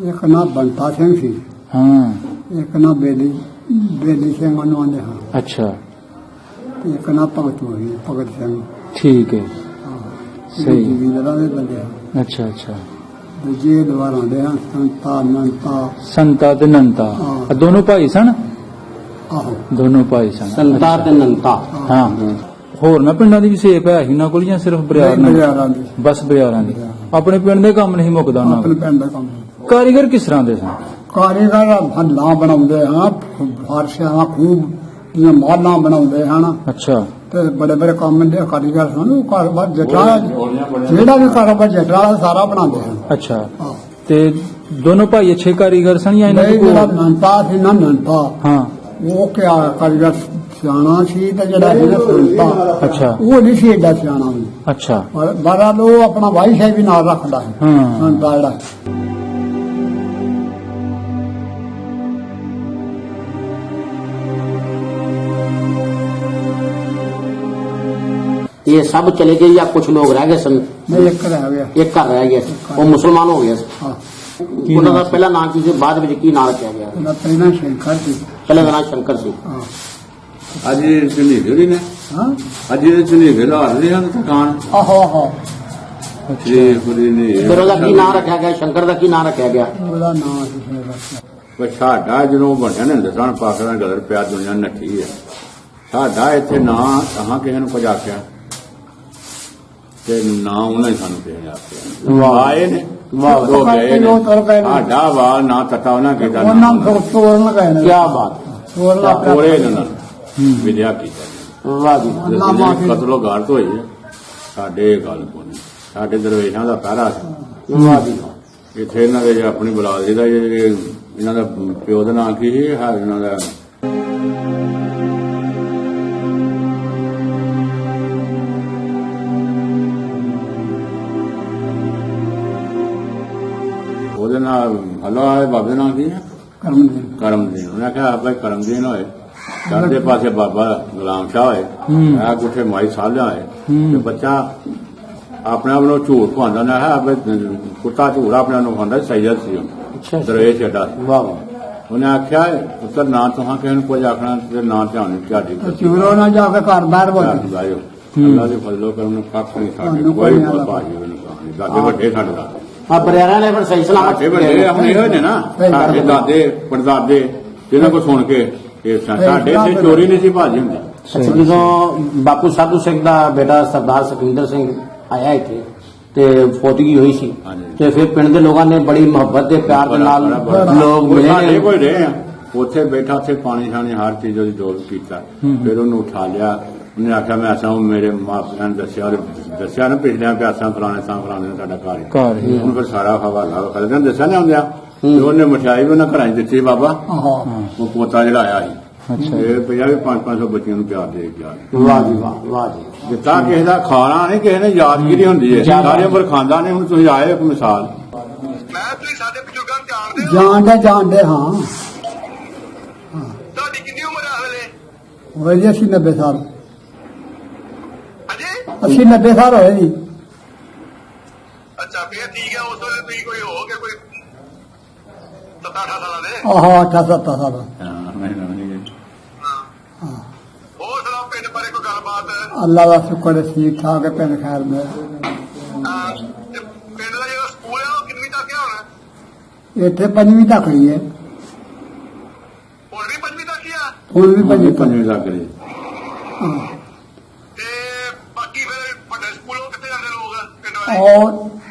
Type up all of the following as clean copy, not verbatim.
एक ना बंता सिंह सी, हाँ एक ना बेली बेली सिंह ਉਹਨੂੰ ਆਂਦੇ ਹਾਂ, अच्छा ਇੱਕ ਨਾ ਭਗਤ ਹੋਈ ਭਗਤ ਸਿੰਘ। ठीक है सही। ਜਮੀਂਦਾਰਾਂ ਦੇ ਬੰਦੇ ਹਨ। अच्छा अच्छा ਦੂਜੇ ਦੁਆਰਾ ਦੇ ਹਨ ਸੰਤਾ ਮੰਤਾ। संता ते नंता हाँ। दोनों भाई सन, ਆਹੋ दोनों भाई सन। संता ते नंता। हाँ ਹੋਰ ਨਾ ਪਿੰਡਾਂ ਦੀ ਵੀ ਸੇਪ ਹੈ ਇਹਨਾਂ ਕੋਲ ਜਾਂ ਸਿਰਫ ਬਰਿਆਰ ਨਾਲ? ਬਰਿਆਰਾਂ ਦੀ, ਬਸ ਬਰਿਆਰਾਂ ਦੀ। ਆਪਣੇ ਪਿੰਡ ਦੇ ਕੰਮ ਨਹੀਂ ਮੁੱਕਦਾ ਉਹਨਾਂ ਆਪਣੇ ਕੋਲ। ਪਿੰਡ ਦਾ ਕੰਮ। ਕਾਰੀਗਰ ਕਿਸ ਤਰ੍ਹਾਂ ਦੇ ਸਨ? ਕਾਰੀਗਰ ਹੱਲਾਂ ਬਣਾਉਂਦੇ ਹਾਂ, ਫਾਰਸ਼ਾਂ ਖੂਬ ਦੀਆਂ ਮਾਲਾਂ ਬਣਾਉਂਦੇ ਹਨ ਅੱਛਾ ਤੇ ਬੜੇ ਬੜੇ ਕੰਮ ਦੇ ਕਾਰੀਗਰ ਹਨ। ਉਹ ਕਾਰੋਬਾਰ ਜਟਾ ਜਿਹੜਾ ਵੀ ਕਾਰੋਬਾਰ ਜਟਾ ਸਾਰਾ ਬਣਾਉਂਦੇ ਹਨ। ਅੱਛਾ ਹਾਂ। ਤੇ ਦੋਨੋਂ ਭਾਈ ਅੱਛੇ ਕਾਰੀਗਰ ਸਨ ਜਾਂ ਇਹਨਾਂ ਨਹੀਂ, ਦੀ ਜਿਹੜਾ ਕੋਈ? ਨੰਤਾ ਸੀ ਨਾ ਨੰਤਾ, ਹਾਂ ਉਹ ਕਿਆ ਕਾਰੀਗਰ ਸਿਆਣਾ ਸੀ ਤੇ ਜਿਹੜਾ ਇਹਨੇ ਸੁਣਤਾ ਅੱਛਾ ਉਹ ਨਹੀਂ ਸੀ ਏਡਾ ਸਿਆਣਾ ਵੀ। ਅੱਛਾ ਬਾਰਾ ਲੋ ਆਪਣਾ ਵਾਈ ਸਾਹਿਬ ਵੀ ਨਾਲ ਰੱਖਦਾ ਹੈ ਹਾਂ ਨੰਤਾ ਜਿਹੜਾ। ये सब चले गए या कुछ लोग रह गए सन? ਨਹੀਂ ਇੱਕ ਰਹਿ ਗਿਆ। एक घर रह गया, वो मुसलमान हो गया। ਹਾਂ, ਉਹਨਾਂ ਦਾ ਪਹਿਲਾ ਨਾਂ ਕੀ ਸੀ, ਬਾਅਦ ਵਿੱਚ ਕੀ ਨਾਂ ਰੱਖਿਆ ਗਿਆ? ਉਹਦਾ ਪਹਿਲਾਂ ਸ਼ੰਕਰ ਸੀ। ਪਹਿਲੇ ਦਾ ਨਾਂ ਸ਼ੰਕਰ ਸੀ। ਹਾਂ ਅੱਜ ਝੁਨੀਗੇ ਨੇ, ਹਾਂ ਅੱਜ ਝੁਨੀਗੇ ਲਾ ਰਹੇ ਹਨ ਦੁਕਾਨ ਆਹੋ ਆਹੋ। ਜੀ ਖੁਦੀ ਨੇ। ਫਿਰ ਉਹਦਾ ਕੀ ਨਾਂ ਰੱਖਿਆ ਗਿਆ? ਸ਼ੰਕਰ ਦਾ ਕੀ ਨਾਂ ਰੱਖਿਆ ਗਿਆ? ਉਹਦਾ ਨਾਂ ਸੀ ਫਿਰ ਰੱਖਿਆ। ਪਰ ਸਾਡਾ ਜਦੋਂ ਬਣਿਆ ਨੇ ਹਿੰਦੁਸਤਾਨ ਪਾਕਿਸਤਾਨ ਗਦਰ ਪਿਆ ਦੁਨੀਆ ਨੱਠੀ ਹੈ। ਸਾਡਾ ਇੱਥੇ ਨਾਂ ਕਹਾਂ ਕਿਸੇ ਨੂੰ ਕੁਝ ਆਖਿਆ ਤੇ ਨਾ ਉਹਨਾਂ ਹੀ ਸਾਨੂੰ ਕਿਸੇ ਨੇ ਆਖਿਆ। ਆਏ ਨੇ ਵਾਹ ਦੋ ਗਏ ਨੇ, ਲੋਕ ਤੁਰ ਗਏ ਨੇ। ਸਾਡਾ ਵਾਲ ਨਾ ਤਤਾ ਉਹਨਾਂ ਕੀਤਾ ਉਹਨਾਂ ਨੂੰ ਫਿਰ ਤੋੜਨ ਲਗਾਏ ਨੇ। ਕੀ ਬਾਤ, ਤੋੜਨ ਕੋਲੇ ਨਾਲ ਵਿਦਿਆ ਕੀਤਾ ਵਾਹ ਜੀ ਵਾਹ। ਕਤਲੋ ਗਾਰਤ ਹੋਈ ਹੈ। ਸਾਡੇ ਇਹ ਗੱਲ ਕੋਲ ਸਾਡੇ ਦਰਵੇਸ਼ਾਂ ਦਾ ਪਹਿਰਾ ਸੀ। ਵਾਹ ਜੀ ਵਾਹ। ਇੱਥੇ ਇਹਨਾਂ ਦੇ ਆਪਣੀ ਬਲਾਦਰੀ ਦਾ ਇਹਨਾਂ ਦਾ ਪਿਓ ਦਾ ਨਾਂ ਕੀ ਸੀ? ਇਹਨਾਂ ਦਾ ਉਹਦੇ ਨਾਲ ਹਲੋ ਆਏ ਬਾਬੇ ਦਾ ਨਾਂ ਕੀ ਹੈ? ਕਰਮਦੀਨ। ਕਰਮਦੀਨ। ਉਹਨੇ ਕਿਹਾ ਆਪੇ ਕਰਮਦੀਨ ਹੋਏ, ਚੜ੍ਹਦੇ ਪਾਸੇ ਬਾਬਾ ਗੁਲਾਮ ਸ਼ਾਹ ਹੋਏ, ਆ ਗੁੱਠੇ ਮਾਈ ਸਾਲਿਆ ਹੋਏ ਤੇ ਬੱਚਾ ਆਪਣੇ ਆਪ ਨੂੰ ਝੂਠ ਖਵਾਉਂਦਾ ਨਾ ਹੈ। ਆਪੇ ਕੁੱਤਾ ਝੂਠ ਆਪਣੇ ਨੂੰ ਖਵਾਉਂਦਾ। ਸੈਯਦ ਸੀ ਉਹ, ਅੱਛਾ ਦਰਵੇਸ਼ ਏਡਾ ਸੀ। ਵਾਹ ਵਾਹ। ਉਹਨੇ ਆਖਿਆ ਪੁੱਤਰ ਨਾ ਤੁਹਾਂ ਕਿਸੇ ਨੂੰ ਕੁਝ ਆਖਣਾ ਤੇ ਨਾ ਧਿਆਨ ਝਾੜੀ ਚੂਰੋ ਨਾ ਜਾ ਕੇ ਘਰ ਬਾਹਰ ਬੋਲ। ਲਾਇਓ। ਅੱਲਾ ਦੇ ਫਜ਼ਲੋ ਕਰਮ ਕੱਖ ਨਹੀਂ ਸਾਡੇ ਕੋਈ ਬਾਜੀ ਨਹੀਂ ਦਾਦੇ ਵੱਡੇ ਸਾਡੇ ਦਾ ਆ ਬਰਿਆਰਾਂ ਨੇ ਫਿਰ ਸਹੀ ਸਲਾਮਤ ਸਾਡੇ ਵੱਡੇ ਆਪਣੇ ਹੋਏ ਨੇ ਨਾ, ਸਾਡੇ ਦਾਦੇ ਪੜਦਾਦੇ ਜਿਹਨਾਂ ਕੋ ਸੁਣ ਕੇ ਇਹ ਸਾਡੇ ਇੱਥੇ ਚੋਰੀ ਨਹੀਂ ਸੀ ਭਾਜੀ ਹੁੰਦੀ। ਜਦੋਂ ਬਾਪੂ ਸਾਧੂ ਸਿੰਘ ਦਾ ਬੇਟਾ ਸਰਦਾਰ ਸੁਖਿੰਦਰ ਸਿੰਘ ਆਇਆ ਇੱਥੇ ਤੇ ਫੌਤਗੀ ਹੋਈ ਸੀ ਹਾਂਜੀ। ਤੇ ਫਿਰ ਪਿੰਡ ਦੇ ਲੋਕਾਂ ਨੇ ਬੜੀ ਮੁਹੱਬਤ ਤੇ ਪਿਆਰ ਦੇ ਨਾਲ ਲੋਕ ਮਿਲੇ ਸਾਡੇ ਨੇ। ਕੋਈ ਰਹੇ ਆ ਉੱਥੇ ਬੈਠਾ, ਉੱਥੇ ਪਾਣੀ ਛਾਣੀ ਹਰ ਚੀਜ਼ ਉਹਦੀ ਦੋਸਤ ਕੀਤਾ। ਫਿਰ ਉਹਨੂੰ ਉਠਾ ਲਿਆ। ਉਹਨੇ ਆਖਿਆ ਮੈਂ ਅਸਾਂ ਮੇਰੇ ਮਾਪਿਆਂ ਨੇ ਦੱਸਿਆ ਨਾ ਪਿਛਲਿਆਂ ਪਿਆਸਾਂ ਫਲਾਣੇ ਸਾਂ ਫਲਾਣੇ ਨੇ ਸਾਡਾ ਘਰ ਘਰ ਹੀ। ਹੁਣ ਫਿਰ ਸਾਰਾ ਹਵਾਲਾ ਕਰਦੇ ਦੱਸਿਆ ਨਾ ਹੁੰਦਿਆ। ਉਹਨੇ ਮਠਿਆਈ ਵੀ ਉਹਨਾਂ ਘਰਾਂ 'ਚ ਦਿੱਤੀ ਬਾਬਾ। ਆਹੋ ਉਹ ਪੋਤਾ ਜਿਹੜਾ ਆਇਆ ਸੀ ਅੱਛਾ ਇਹ ਪਿਆ ਵੀ 500 ਬੱਚਿਆਂ ਨੂੰ ਪਿਆਰ ਦੇ ਗਿਆ ਵਾਹ ਜੀ ਵਾਹ ਵਾਹ ਜੀ। ਦਿੱਤਾ। ਕਿਸੇ ਦਾ ਖਾਣਾ ਨਹੀਂ, ਕਿਸੇ ਨੇ ਯਾਦਗਿਰੀ ਹੁੰਦੀ ਹੈ। ਸਾਰੀ ਉਮਰ ਖਾਂਦਾ ਨਹੀਂ। ਹੁਣ ਤੁਸੀਂ ਆਏ ਇੱਕ ਮਿਸਾਲ। ਮੈਂ ਤੁਸੀਂ ਸਾਡੇ ਬਜ਼ੁਰਗਾਂ ਨੂੰ ਜਾਣਦੇ ਹੋ? ਜਾਣਦੇ ਹਾਂ। ਤੁਹਾਡੀ ਕਿੰਨੀ ਉਮਰ ਹੈ ਹਲੇ? ਹੋਏ ਜੀ 80-90 ਸਾਲ। ਅਜੇ 80-90 ਸਾਲ ਹੋਏ ਜੀ। ਅੱਛਾ ਫੇਰ ਠੀਕ ਹੈ। ਉਸ ਵੇਲੇ ਤੁਸੀਂ ਕੋਈ ਹੋ ਗਏ ਕੋਈ 7-8 ਸਾਲਾਂ ਦੇ? ਆਹੋ 8-7 ਸਾਲ। ਹੋਰ ਸੁਣਾਓ ਪਿੰਡ ਬਾਰੇ ਕੋਈ ਗੱਲਬਾਤ? ਅੱਲਾ ਦਾ ਸ਼ੁਕਰ ਹੈ, ਠੀਕ ਠਾਕ ਹੈ ਪਿੰਡ ਖੈਰ ਮੇ। ਤੇ ਪਿੰਡ ਦਾ ਜਿਹੜਾ ਸਕੂਲ ਹੈ ਉਹ ਕਿੰਨੀ ਤੱਕ ਹੈ ਹੁਣ? ਇੱਥੇ 5ਵੀਂ ਤੱਕ ਹੀ ਹੈ। ਹੁਣ ਵੀ 5ਵੀਂ ਤੱਕ ਹੀ ਆ? ਹੁਣ ਵੀ 5ਵੀਂ ਤੱਕ। ਪੰਜਵੀਂ ਲੱਗ ਰਹੀ। ਹਾਂ। ਤੇ ਬਾਕੀ ਫਿਰ ਵੱਡੇ ਸਕੂਲੋਂ ਕਿੱਥੇ ਜਾਂਦੇ ਲੋਕ ਪਿੰਡ ਵਾਲੇ? ਔਰ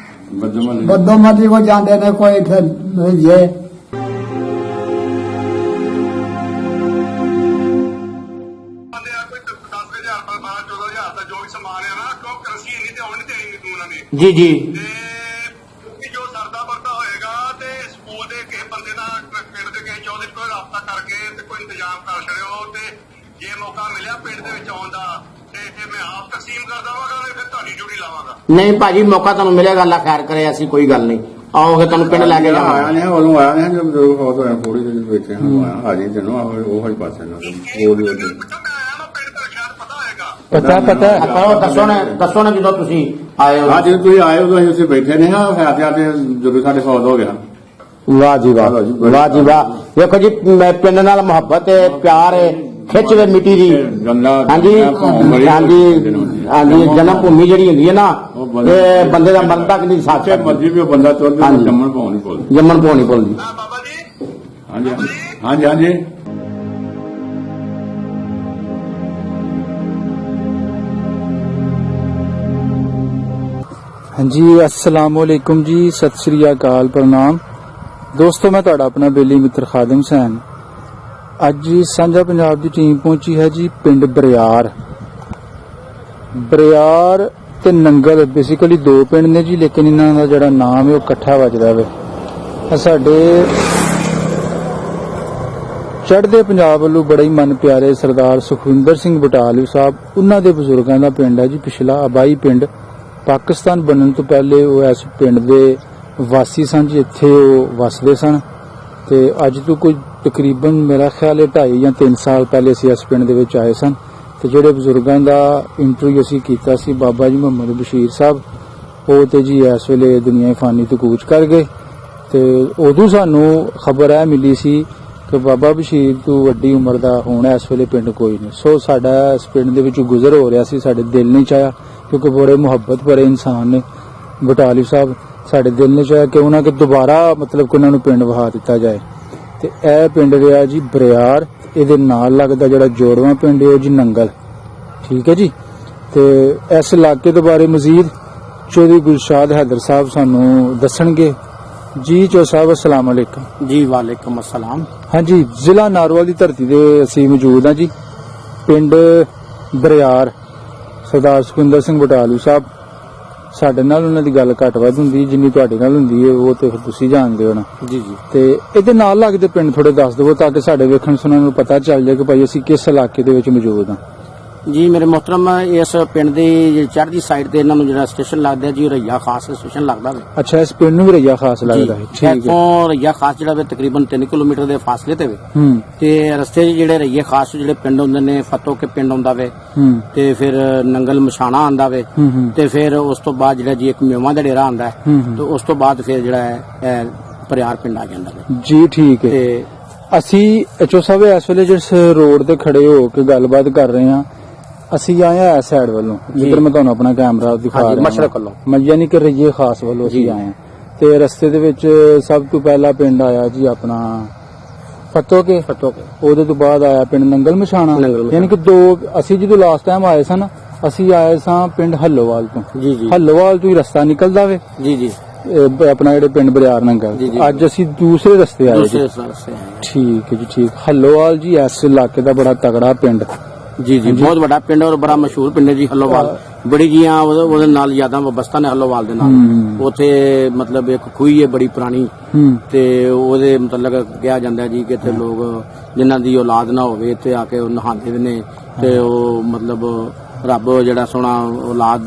ਬੱਦਮਲ ਬੱਦੋਮਦੀ ਕੋ ਜਾਂਦੇ ਨੇ, ਕੋਈ ਇੱਥੇ ਨਹੀਂ ਜੇ। ਬੰਦੇ ਆ ਕੋਈ 10,000 ਪਰ 12-14,000 ਦਾ ਜੋ ਵੀ ਸਮਾਨ ਹੈ ਨਾ, ਕਿਉਂ ਕਰੰਸੀ ਇੰਨੀ ਤੇ ਆਉਣੀ ਦੇਣੀ ਨਹੀਂ ਉਹਨਾਂ ਨੇ। ਜੀ ਜੀ ਤੇ ਜੋ ਸਰਦਾ ਵਰਦਾ ਹੋਏਗਾ ਤੇ ਸਕੂਲ ਦੇ ਕਿਸੇ ਬੰਦੇ ਨਾਲ ਪਿੰਡ ਦੇ ਕਿਸੇ ਚੌਧਰੀ ਕੋਈ ਰਾਬਤਾ ਕਰਕੇ ਤੇ ਕੋਈ ਇੰਤਜ਼ਾਮ ਕਰ ਛੜਿਓ। ਤੇ ਜੇ ਮੌਕਾ ਮਿਲਿਆ ਪਿੰਡ ਦੇ ਵਿੱਚ ਆਉਣ ਦਾ ਤੇ ਮੈਂ ਆਪ ਤਕਸੀਮ ਕਰ ਦਵਾਂਗਾ, ਫਿਰ ਤੁਹਾਡੀ ਡਿਊਟੀ ਲਾਵਾਂਗਾ। ਨਹੀਂ ਭਾਜੀ, ਮੌਕਾ ਤੁਹਾਨੂੰ ਮਿਲੇਗਾ, ਅੱਲਾ ਖੈਰ ਕਰੇ। ਅਸੀਂ ਕੋਈ ਗੱਲ ਨਹੀਂ, ਆਓਗੇ ਤੁਹਾਨੂੰ ਪਿੰਡ ਲੈ ਕੇ ਆਇਆ ਜਾਵਾਂਗੇ। ਨਹੀਂ ਉਦੋਂ ਆਇਆ ਨਹੀਂ ਜਦੋਂ ਬਹੁਤ ਹੋਇਆ ਥੋੜੀ ਜਿਹੀ ਵਿੱਚ ਆਇਆ ਹਾਜੀ ਤੈਨੂੰ ਉਹ ਹੀ ਪਾਸੇ ਨਾਲ ਪਿੱਛੋਂ ਮੈਂ ਆਇਆ ਮੈਂ ਪਿੰਡ ਦਾ ਸ਼ਾਇਦ ਪਤਾ ਹੋਏਗਾ। ਪਤਾ ਆਪਾਂ ਦੱਸੋ ਨਾ ਜਦੋਂ ਤੁਸੀਂ ਆਏ ਹੋ। ਹਾਂ ਜਦੋਂ ਤੁਸੀਂ ਆਏ ਉਦੋਂ ਅਸੀਂ ਉੱਥੇ ਬੈਠੇ ਨੇ। ਹਾਂ ਹੈ ਤੇ ਜਦੋਂ ਸਾਡੇ ਫੌਜ ਹੋ ਗਿਆ ਵਾਹ ਜੀ ਵਾਹ, ਵਾਹ ਜੀ ਵਾਹ। ਵੇਖੋ ਜੀ ਪਿੰਡ ਨਾਲ ਮੁਹੱਬਤ ਹੈ, ਪਿਆਰ ਹੈ, ਖਿੱਚ ਵੇ ਮਿੱਟੀ ਦੀ। ਹਾਂਜੀ ਹਾਂਜੀ, ਜਨਮ ਭੂਮੀ ਜਿਹੜੀ ਹੁੰਦੀ ਹੈ ਨਾ, ਇਹ ਬੰਦੇ ਦਾ ਮਰਨ ਤੱਕ ਨਹੀਂ ਸਾਥ ਜਿੱਥੇ ਮਰਜੀ ਵੀ ਉਹ ਬੰਦਾ ਤੁਰ ਜਾਵੇ, ਜੰਮਣ ਪਾਉ ਨਹੀਂ ਭੁੱਲਦਾ। ਜੰਮਣ ਭੋ ਨਹੀਂ ਭੁੱਲਦੀ। ਹਾਂ ਬਾਬਾ ਜੀ। ਹਾਂਜੀ ਹਾਂਜੀ ਹਾਂਜੀ। ਹਾਂਜੀ, अस्सलाम वालेकुम जी, सत श्री अकाल, प्रणाम ਦੋਸਤੋ। ਮੈਂ ਤੁਹਾਡਾ ਆਪਣਾ ਬੇਲੀ ਮਿੱਤਰ ਖਾਦਮ ਹੁਸੈਨ। ਅੱਜ ਸਾਂਝਾ ਪੰਜਾਬ ਦੀ ਟੀਮ ਪਹੁੰਚੀ ਹੈ ਜੀ ਪਿੰਡ ਬਰਿਆਰ ਤੇ ਨੰਗਲ। ਬੇਸਿਕਲੀ ਦੋ ਪਿੰਡ ਨੇ ਜੀ, ਲੇਕਿਨ ਇਹਨਾਂ ਦਾ ਜਿਹੜਾ ਨਾਮ ਹੈ ਉਹ ਇਕੱਠਾ ਵੱਜਦਾ ਵੇ। ਇਹ ਸਾਡੇ ਚੜ੍ਹਦੇ ਪੰਜਾਬ ਵੱਲੋਂ ਬੜਾ ਹੀ ਮਨ ਪਿਆਰੇ ਸਰਦਾਰ ਸੁਖਵਿੰਦਰ ਸਿੰਘ ਬਟਾਲਵੀ ਸਾਹਿਬ, ਉਹਨਾਂ ਦੇ ਬਜ਼ੁਰਗਾਂ ਦਾ ਪਿੰਡ ਹੈ ਜੀ। ਪਿਛਲਾ ਆਬਾਈ ਪਿੰਡ ਪਾਕਿਸਤਾਨ ਬਣਨ ਤੋਂ ਪਹਿਲੇ ਉਹ ਇਸ ਪਿੰਡ ਦੇ ਵਾਸੀ ਸਨ ਜੀ। ਇੱਥੇ ਉਹ ਵਸਦੇ ਸਨ ਤੇ ਅੱਜ ਤੋਂ ਕੋਈ ਤਕਰੀਬਨ ਮੇਰਾ ਖਿਆਲ ਹੈ 2.5 ਜਾਂ 3 ਸਾਲ ਪਹਿਲੇ ਅਸੀਂ ਇਸ ਪਿੰਡ ਦੇ ਵਿੱਚ ਆਏ ਸਨ। ਤੇ ਜਿਹੜੇ ਬਜ਼ੁਰਗਾਂ ਦਾ ਇੰਟਰਵਿਊ ਅਸੀਂ ਕੀਤਾ ਸੀ, ਬਾਬਾ ਜੀ ਮੁਹੰਮਦ ਬਸ਼ੀਰ ਸਾਹਿਬ, ਉਹ ਤੇ ਜੀ ਇਸ ਵੇਲੇ ਦੁਨੀਆ ਫਾਨੀ ਤੋਂ ਕੂਚ ਕਰ ਗਏ। ਤੇ ਉਦੋਂ ਸਾਨੂੰ ਖਬਰ ਇਹ ਮਿਲੀ ਸੀ ਕਿ ਬਾਬਾ ਬਸ਼ੀਰ ਤੋਂ ਵੱਡੀ ਉਮਰ ਦਾ ਹੁਣ ਇਸ ਵੇਲੇ ਪਿੰਡ ਕੋਈ ਨਹੀਂ। ਸੋ ਸਾਡਾ ਇਸ ਪਿੰਡ ਦੇ ਵਿੱਚੋਂ ਗੁਜ਼ਰ ਹੋ ਰਿਹਾ ਸੀ, ਸਾਡੇ ਦਿਲ ਨਹੀਂ ਚਾਹਿਆ, ਕਿਉਂਕਿ ਬੜੇ ਮੁਹੱਬਤ ਭਰੇ ਇਨਸਾਨ ਨੇ ਬਟਾਲਵੀ ਸਾਹਿਬ। ਸਾਡੇ ਦਿਲ ਨੇ ਚਾਹਿਆ ਕਿ ਉਹਨਾਂ ਕੇ ਦੁਬਾਰਾ ਮਤਲਬ ਕਿ ਉਹਨਾਂ ਨੂੰ ਪਿੰਡ ਵਹਾ ਦਿੱਤਾ ਜਾਏ। ਤੇ ਇਹ ਪਿੰਡ ਰਿਹਾ ਜੀ ਬਰਿਆਰ। ਇਹਦੇ ਨਾਲ ਲੱਗਦਾ ਜਿਹੜਾ ਜੋੜਵਾ ਪਿੰਡ ਹੈ ਉਹ ਜੀ ਨੰਗਲ। ਠੀਕ ਹੈ ਜੀ। ਤੇ ਇਸ ਇਲਾਕੇ ਦੇ ਬਾਰੇ ਮਜ਼ੀਦ ਚੌਧਰੀ ਗੁਲਸ਼ਾਦ ਹੈਦਰ ਸਾਹਿਬ ਸਾਨੂੰ ਦੱਸਣਗੇ। ਜੀ ਚੋ ਸਾਹਿਬ, अस्सलाम वालेकुम ਜੀ ਵਾਲੇਕੁਮ अस्सलाम। ਹਾਂਜੀ, ਜ਼ਿਲ੍ਹਾ ਨਾਰੋਵਾਲ ਦੀ ਧਰਤੀ ਤੇ ਅਸੀਂ ਮੌਜੂਦ ਹਾਂ ਜੀ। ਪਿੰਡ ਬਰਿਆਰ, ਸਰਦਾਰ ਸੁਖਵਿੰਦਰ ਸਿੰਘ ਬਟਾਲਵੀ ਸਾਹਿਬ। ਸਾਡੇ ਨਾਲ ਉਹਨਾਂ ਦੀ ਗੱਲ ਘੱਟ ਵੱਧ ਹੁੰਦੀ, ਜਿੰਨੀ ਤੁਹਾਡੇ ਨਾਲ ਹੁੰਦੀ ਹੈ ਉਹ ਤੇ ਫਿਰ ਤੁਸੀਂ ਜਾਣਦੇ ਹੋ ਨਾ ਜੀ ਜੀ। ਤੇ ਇਹਦੇ ਨਾਲ ਲੱਗਦੇ ਪਿੰਡ ਥੋੜੇ ਦੱਸ ਦਿਓ ਤਾਂ ਕਿ ਸਾਡੇ ਵੇਖਣ ਸੁਣਨ ਨੂੰ ਪਤਾ ਚੱਲ ਜਾਏ ਕਿ ਭਾਈ ਅਸੀਂ ਕਿਸ ਇਲਾਕੇ ਦੇ ਵਿੱਚ ਮੌਜੂਦ ਹਾਂ। ਜੀ ਮੇਰੇ ਮੁਹਤਰਮ, ਇਸ ਪਿੰਡ ਦੀ ਚੜ੍ਹਦੀ ਸਾਈਡ ਤੇ ਇਹਨਾਂ ਨੂੰ ਜਿਹੜਾ ਸਟੇਸ਼ਨ ਲੱਗਦਾ ਜੀ, ਰਈਆ ਖਾਸ ਸਟੇਸ਼ਨ ਲੱਗਦਾ ਵੇ। ਅੱਛਾ, ਇਸ ਪਿੰਡ ਨੂੰ ਵੀ ਰਈਆ ਖਾਸ ਲੱਗਦਾ ਹੈ। ਠੀਕ ਹੈ। ਇੱਥੋਂ ਰਈਆ ਖਾਸ ਜਿਹੜਾ ਵੇ ਤਕਰੀਬਨ 3 ਕਿਲੋਮੀਟਰ ਦੇ ਫਾਸਲੇ ਤੇ ਵੇ। ਹੂੰ ਤੇ ਰਸਤੇ 'ਚ ਜਿਹੜੇ ਰਈਏ ਖਾਸ ਜਿਹੜੇ ਪਿੰਡ ਹੁੰਦੇ ਨੇ, ਫਤੋ ਕੇ ਪਿੰਡ ਆਉਂਦਾ ਵੇ, ਹੂੰ ਤੇ ਫਿਰ ਨੰਗਲ ਮਸ਼ਾਣਾ ਆਉਂਦਾ ਵੇ, ਹੂੰ ਤੇ ਫਿਰ ਉਸ ਤੋਂ ਬਾਅਦ ਜਿਹੜਾ ਜੀ ਇੱਕ ਮੇਵਾਂ ਦਾ ਡੇਰਾ ਆਉਂਦਾ ਹੈ, ਹੂੰ। ਤੇ ਉਸ ਤੋਂ ਬਾਅਦ ਫਿਰ ਜਿਹੜਾ ਹੈ ਇਹ ਪਰਿਆਰ ਪਿੰਡ ਆ ਜਾਂਦਾ ਵੇ। ਜੀ ਠੀਕ ਹੈ। ਤੇ ਅਸੀਂ ਐਚਓ ਸਾਹਿਬ ਇਸ ਵੇਲੇ ਜਿਸ ਰੋਡ ਤੇ ਖੜੇ ਹੋ ਕੇ ਗੱਲਬਾਤ ਕਰ ਰਹੇ ਹਾਂ, ਅਸੀਂ ਆਏ ਆ ਇਸ ਸਾਈਡ ਵੱਲੋਂ, ਜਿੱਧਰ ਮੈਂ ਤੁਹਾਨੂੰ ਆਪਣਾ ਕੈਮਰਾ ਦਿਖਾ ਹਾਂਜੀ, ਰਿਹਾ ਮਸ਼ਰਕ ਵੱਲੋਂ। ਯਾਨੀ ਕਿ ਰਈਏ ਖਾਸ ਵੱਲੋਂ ਅਸੀਂ ਜੀ। ਆਏ ਹਾਂ। ਤੇ ਰਸਤੇ ਦੇ ਵਿੱਚ ਸਭ ਤੋਂ ਪਹਿਲਾ ਪਿੰਡ ਆਇਆ ਜੀ ਆਪਣਾ ਫਤੋ ਕੇ। ਉਹਦੇ ਤੋਂ ਬਾਅਦ ਆਇਆ ਪਿੰਡ ਨੰਗਲ ਮਸ਼ਾਣਾ। ਯਾਨੀ ਕਿ ਅਸੀਂ ਜਦੋਂ ਲਾਸਟ ਟਾਈਮ ਆਏ ਸਨ, ਅਸੀਂ ਆਏ ਸਾਂ ਪਿੰਡ ਹੱਲੋਵਾਲ ਤੋਂ। ਜੀ ਜੀ ਹੱਲੋਵਾਲ ਤੋਂ ਹੀ ਰਸਤਾ ਨਿਕਲਦਾ ਵੇ ਜੀ ਜੀ। ਆਪਣਾ ਜਿਹੜੇ ਪਿੰਡ ਬਰਿਆਰ ਨੰਗਲ। ਜੀ, ਜੀ। ਅੱਜ ਅਸੀਂ ਦੂਸਰੇ ਰਸਤੇ ਆਏ ਜੀ। ਦੂਸਰੇ ਰਸਤੇ ਆਏ। ਠੀਕ ਹੈ ਜੀ, ਠੀਕ। ਹੱਲੋਵਾਲ ਜੀ ਇਸ ਇਲਾਕੇ ਦਾ ਬੜਾ ਤਗੜਾ ਪਿੰਡ। ਜੀ ਜੀ, ਬਹੁਤ ਵੱਡਾ ਪਿੰਡ ਔਰ ਬੜਾ ਮਸ਼ਹੂਰ ਪਿੰਡ ਹੈ ਜੀ ਹੱਲੋਵਾਲ। ਬੜੀ ਜੀਆਂ ਉਹਦੇ ਨਾਲ ਯਾਦਾਂ ਵਬਸਤਾ ਨੇ ਹੱਲੋਵਾਲ ਦੇ ਨਾਲ। ਉੱਥੇ ਮਤਲਬ ਇੱਕ ਖੂਹੀ ਹੈ ਬੜੀ ਪੁਰਾਣੀ, ਤੇ ਉਹਦੇ ਮਤਲਬ ਕਿਹਾ ਜਾਂਦਾ ਜੀ ਕਿ ਇੱਥੇ ਲੋਕ ਜਿਨ੍ਹਾਂ ਦੀ ਔਲਾਦ ਨਾ ਹੋਵੇ ਇੱਥੇ ਆ ਕੇ ਉਹ ਨਹਾਉਂਦੇ ਵੀ ਨੇ, ਤੇ ਉਹ ਮਤਲਬ ਰੱਬ ਜਿਹੜਾ ਸੋਹਣਾ ਔਲਾਦ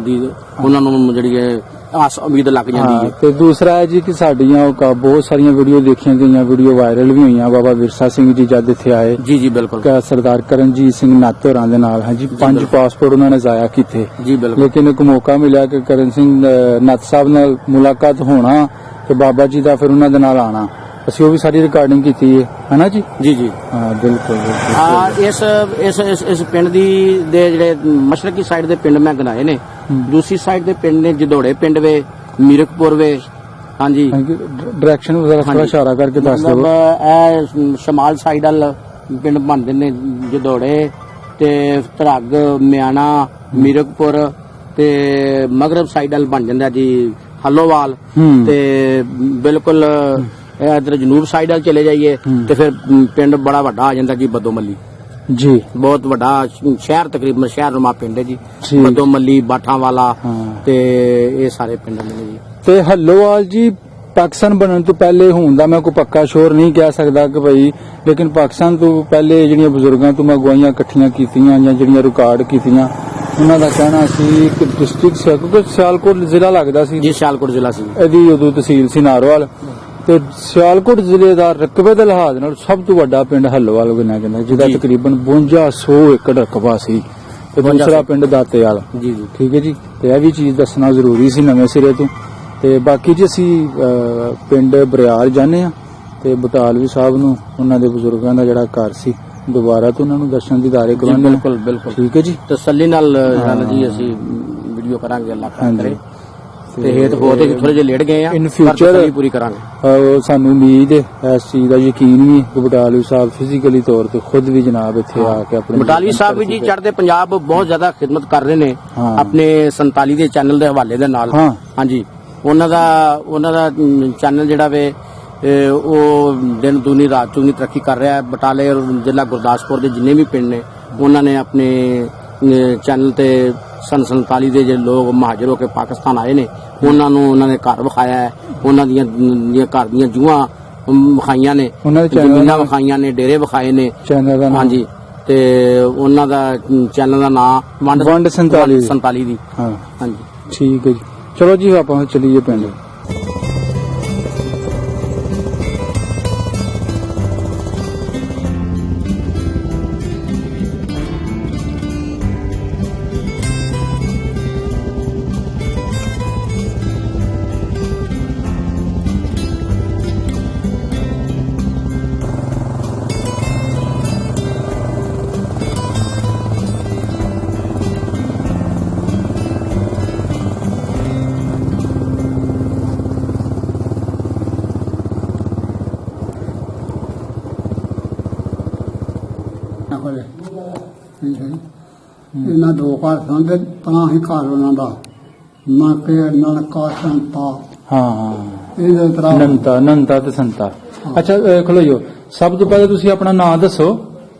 ਦੀ ਉਹਨਾਂ ਨੂੰ ਜਿਹੜੀ ਹੈ ਆਸ ਉਮੀਦ ਲੱਗ ਜਾਂਦੀ ਹੈ। ਤੇ ਦੂਸਰਾ ਹੈ ਜੀ ਕਿ ਸਾਡੀਆਂ ਬਹੁਤ ਸਾਰੀਆਂ ਵੀਡੀਓ ਦੇਖੀਆਂ ਗਈਆਂ, ਵੀਡੀਓ ਵਾਇਰਲ ਵੀ ਹੋਈਆਂ ਬਾਬਾ ਵਿਰਸਾ ਸਿੰਘ ਜੀ ਜਦ ਇੱਥੇ ਆਏ। ਜੀ ਜੀ ਬਿਲਕੁਲ। ਸਰਦਾਰ ਕਰਨਜੀਤ ਸਿੰਘ ਨੱਤ ਹੋਰਾਂ ਦੇ ਨਾਲ। ਹਾਂਜੀ, 5 ਪਾਸਪੋਰਟ ਉਹਨਾਂ ਨੇ ਜ਼ਾਇਆ ਕੀਤੇ। ਜੀ ਬਿਲਕੁਲ। ਲੇਕਿਨ ਇੱਕ ਮੌਕਾ ਮਿਲਿਆ ਕਿ ਕਰਨ ਸਿੰਘ ਨੱਤ ਸਾਹਿਬ ਨਾਲ ਮੁਲਾਕਾਤ ਹੋਣਾ ਤੇ ਬਾਬਾ ਜੀ ਦਾ ਫਿਰ ਉਹਨਾਂ ਦੇ ਨਾਲ ਆਣਾ। ਅਸੀਂ ਉਹ ਵੀ ਸਾਰੀ ਰਿਕਾਰਡਿੰਗ ਕੀਤੀ ਹੈ ਨਾ ਜੀ। ਜੀ ਜੀ ਹਾਂ, ਬਿਲਕੁਲ। ਇਸ ਪਿੰਡ ਦੀ ਦੇ ਜਿਹੜੇ ਮਸ਼ਰਕੀ ਸਾਈਡ ਦੇ ਪਿੰਡ ਮੈਂ ਗਨਾਏ ਨੇ, ਦੂਸਰੀ ਸਾਈਡ ਦੇ ਪਿੰਡ ਨੇ ਜਦੋੜੇ ਪਿੰਡ ਵੇ, ਮੀਰਕਪੁਰ ਵੇ। ਹਾਂਜੀ, ਡਾਇਰੈਕਸ਼ਨ ਵਗੈਰਾ ਥੋੜਾ ਇਸ਼ਾਰਾ ਕਰਕੇ ਦੱਸ ਦਿਓ। ਇਹ ਸ਼ਮਾਲ ਸਾਈਡ ਵਾਲ ਪਿੰਡ ਬਣਦੇ ਨੇ, ਜਦੋੜੇ ਤੇ ਧਰੱਗ, ਮਿਆਣਾ, ਮੀਰਕਪੁਰ, ਤੇ ਮਗਰਬ ਸਾਈਡ ਵਾਲ ਬਣ ਜਾਂਦਾ ਜੀ ਹੱਲੋਵਾਲ। ਤੇ ਬਿਲਕੁਲ ਇਧਰ ਜਨੂਬ ਸਾਈਡ ਵਾਲ ਚਲੇ ਜਾਈਏ ਤੇ ਫਿਰ ਪਿੰਡ ਬੜਾ ਵੱਡਾ ਆ ਜਾਂਦਾ ਜੀ ਬਦੋਮੱਲੀ। ਜੀ, ਬਹੁਤ ਵੱਡਾ ਸ਼ਹਿਰ, ਤਕਰੀਬਨ ਸ਼ਹਿਰ ਰੁਮਾ ਪਿੰਡ ਹੈ ਜੀ। ਬਦੋਮੱਲੀ, ਬਾਠਾਂ ਵਾਲਾ, ਤੇ ਇਹ ਸਾਰੇ ਪਿੰਡ ਨੇ ਜੀ। ਤੇ ਹੱਲੋਵਾਲ ਜੀ ਪਾਕਿਸਤਾਨ ਬਣਨ ਤੋਂ ਪਹਿਲੇ ਹੋਣ ਦਾ ਮੈਂ ਕੋਈ ਪੱਕਾ ਸ਼ੋਰ ਨਹੀਂ ਕਹਿ ਸਕਦਾ ਕਿ ਭਾਈ, ਲੇਕਿਨ ਪਾਕਿਸਤਾਨ ਤੋਂ ਪਹਿਲੇ ਜਿਹੜੀਆਂ ਬਜ਼ੁਰਗਾਂ ਤੋਂ ਮੈਂ ਗਵਾਹੀਆਂ ਇਕੱਠੀਆਂ ਕੀਤੀਆਂ ਜਾਂ ਜਿਹੜੀਆਂ ਰਿਕਾਰਡ ਕੀਤੀਆਂ, ਉਹਨਾਂ ਦਾ ਕਹਿਣਾ ਸੀ ਕਿ ਡਿਸਟ੍ਰਿਕਟ ਸੀ, ਕਿਉਂਕਿ ਸਿਆਲਕੋਟ ਜ਼ਿਲ੍ਹਾ ਲੱਗਦਾ ਸੀ ਜੀ। ਸਿਆਲਕੋਟ ਜ਼ਿਲ੍ਹਾ ਸੀ, ਇਹਦੀ ਉਦੋਂ ਤਹਿਸੀਲ ਸੀ ਨਾਰੋਵਾਲ। ਤੇ ਸਿਆਲਕੋਟ ਜ਼ਿਲ੍ਹੇ ਦਾ ਰਕਬੇ ਦੇ ਲਿਹਾਜ਼ ਨਾਲ ਸਭ ਤੋਂ ਵੱਡਾ ਪਿੰਡ ਹੱਲੋਵਾਲ ਗਿਣਿਆ ਜਾਂਦਾ, ਜਿਹਦਾ ਤਕਰੀਬਨ 5200 ਏਕੜ ਰਕਬਾ ਸੀ। ਤੇ ਦੂਸਰਾ ਪਿੰਡ ਦਾਤੇਵਾਲ। ਜੀ ਜੀ, ਠੀਕ ਹੈ ਜੀ। ਤੇ ਇਹ ਵੀ ਚੀਜ਼ ਦੱਸਣਾ ਜ਼ਰੂਰੀ ਸੀ ਨਵੇਂ ਸਿਰੇ ਤੋਂ। ਤੇ ਬਾਕੀ ਜੀ ਅਸੀਂ ਪਿੰਡ ਬਰਿਆਰ ਜਾਂਦੇ ਆ ਤੇ ਬਟਾਲਵੀ ਸਾਹਿਬ ਨੂੰ ਉਹਨਾਂ ਦੇ ਬਜ਼ੁਰਗਾਂ ਦਾ ਜਿਹੜਾ ਘਰ ਸੀ ਦੁਬਾਰਾ ਤੋਂ ਉਹਨਾਂ ਨੂੰ ਦਰਸ਼ਨ ਦੀਦਾਰੇ ਕਰਾਉਣੇ ਆ। ਬਿਲਕੁਲ ਬਿਲਕੁਲ ਠੀਕ ਹੈ ਜੀ। ਤਸੱਲੀ ਨਾਲ ਜਾਨ ਜੀ ਅਸੀਂ ਵੀਡੀਓ ਕਰਾਂਗੇ, ਅੱਲਾਹ ਹਾਂਜੀ। ਕਰੇ ਤੇ ਹੇਤ ਬਹੁਤ ਥੋੜੇ ਜਿਹੇ ਲੇਟ ਗਏ ਆ, In ਪਰ future ਤਸੱਲੀ ਪੂਰੀ ਕਰਾਂਗੇ। ਸਾਨੂੰ ਉਮੀਦ ਹੈ ਇਸ ਚੀਜ਼ ਦਾ ਯਕੀਨ ਵੀ ਕਿ ਬਟਾਲਵੀ ਸਾਹਿਬ ਫਿਜ਼ੀਕਲੀ ਤੌਰ ਤੇ ਖੁਦ ਵੀ ਜਨਾਬ ਇੱਥੇ ਆ ਕੇ ਆਪਣੇ ਬਟਾਲਵੀ ਸਾਹਿਬ ਵੀ ਜੀ ਚੜ੍ਹਦੇ ਪੰਜਾਬ ਬਹੁਤ ਜ਼ਿਆਦਾ ਖਿਦਮਤ ਕਰ ਰਹੇ ਨੇ ਹਾਂ। ਆਪਣੇ 47 ਦੇ ਚੈਨਲ ਦੇ ਹਵਾਲੇ ਦੇ ਨਾਲ। ਹਾਂ। ਹਾਂਜੀ, ਉਹਨਾਂ ਦਾ ਚੈਨਲ ਜਿਹੜਾ ਵੇ ਉਹ ਦਿਨ ਦੂਨੀ ਰਾਤ ਚੁਗਨੀ ਤਰੱਕੀ ਕਰ ਰਿਹਾ ਹੈ। ਬਟਾਲੇ ਔਰ ਜ਼ਿਲ੍ਹਾ ਗੁਰਦਾਸਪੁਰ ਦੇ ਜਿੰਨੇ ਵੀ ਪਿੰਡ ਨੇ ਉਹਨਾਂ ਨੇ ਆਪਣੇ ਚੈਨਲ ਤੇ 47 ਦੇ ਜਿਹੜੇ ਲੋਕ ਮਹਾਜਰ ਹੋ ਕੇ ਪਾਕਿਸਤਾਨ ਆਏ ਨੇ ਉਹਨਾਂ ਨੂੰ ਉਹਨਾਂ ਨੇ ਘਰ ਵਿਖਾਇਆ ਹੈ, ਉਹਨਾਂ ਦੀਆਂ ਘਰ ਦੀਆਂ ਜੂਹਾਂ ਵਿਖਾਈਆਂ ਨੇ, ਉਹਨਾਂ ਦੇ ਚੈਨਲ ਜ਼ਮੀਨਾਂ ਵਿਖਾਈਆਂ ਨੇ, ਡੇਰੇ ਵਿਖਾਏ ਨੇ। ਚੈਨਲ ਦਾ ਨਾਮ ਹਾਂਜੀ, ਤੇ ਉਹਨਾਂ ਦਾ ਚੈਨਲ ਦਾ ਨਾਮ ਵੰਡ 47 ਦੀ। ਹਾਂ ਹਾਂਜੀ, ਠੀਕ ਹੈ ਜੀ। ਚਲੋ ਜੀ ਆਪਾਂ ਚਲੀਏ ਪਿੰਡ। ਕੋਲੇ ਠੀਕ ਹੈ ਜੀ। ਇਹਨਾਂ ਦੋ ਘਰ ਸਨ ਤੇ ਤਾਂ ਹੀ ਘਰ ਉਹਨਾਂ ਦਾ ਨਾ ਕਿ ਨਨਕਾ ਸੰਤਾ ਹਾਂ ਹਾਂ ਇਹਦੇ ਤਰ੍ਹਾਂ ਨੰਤਾ ਤੇ ਸੰਤਾ। ਅੱਛਾ ਖਲੋਇਓ, ਸਭ ਤੋਂ ਪਹਿਲਾਂ ਤੁਸੀਂ ਆਪਣਾ ਨਾਮ ਦੱਸੋ।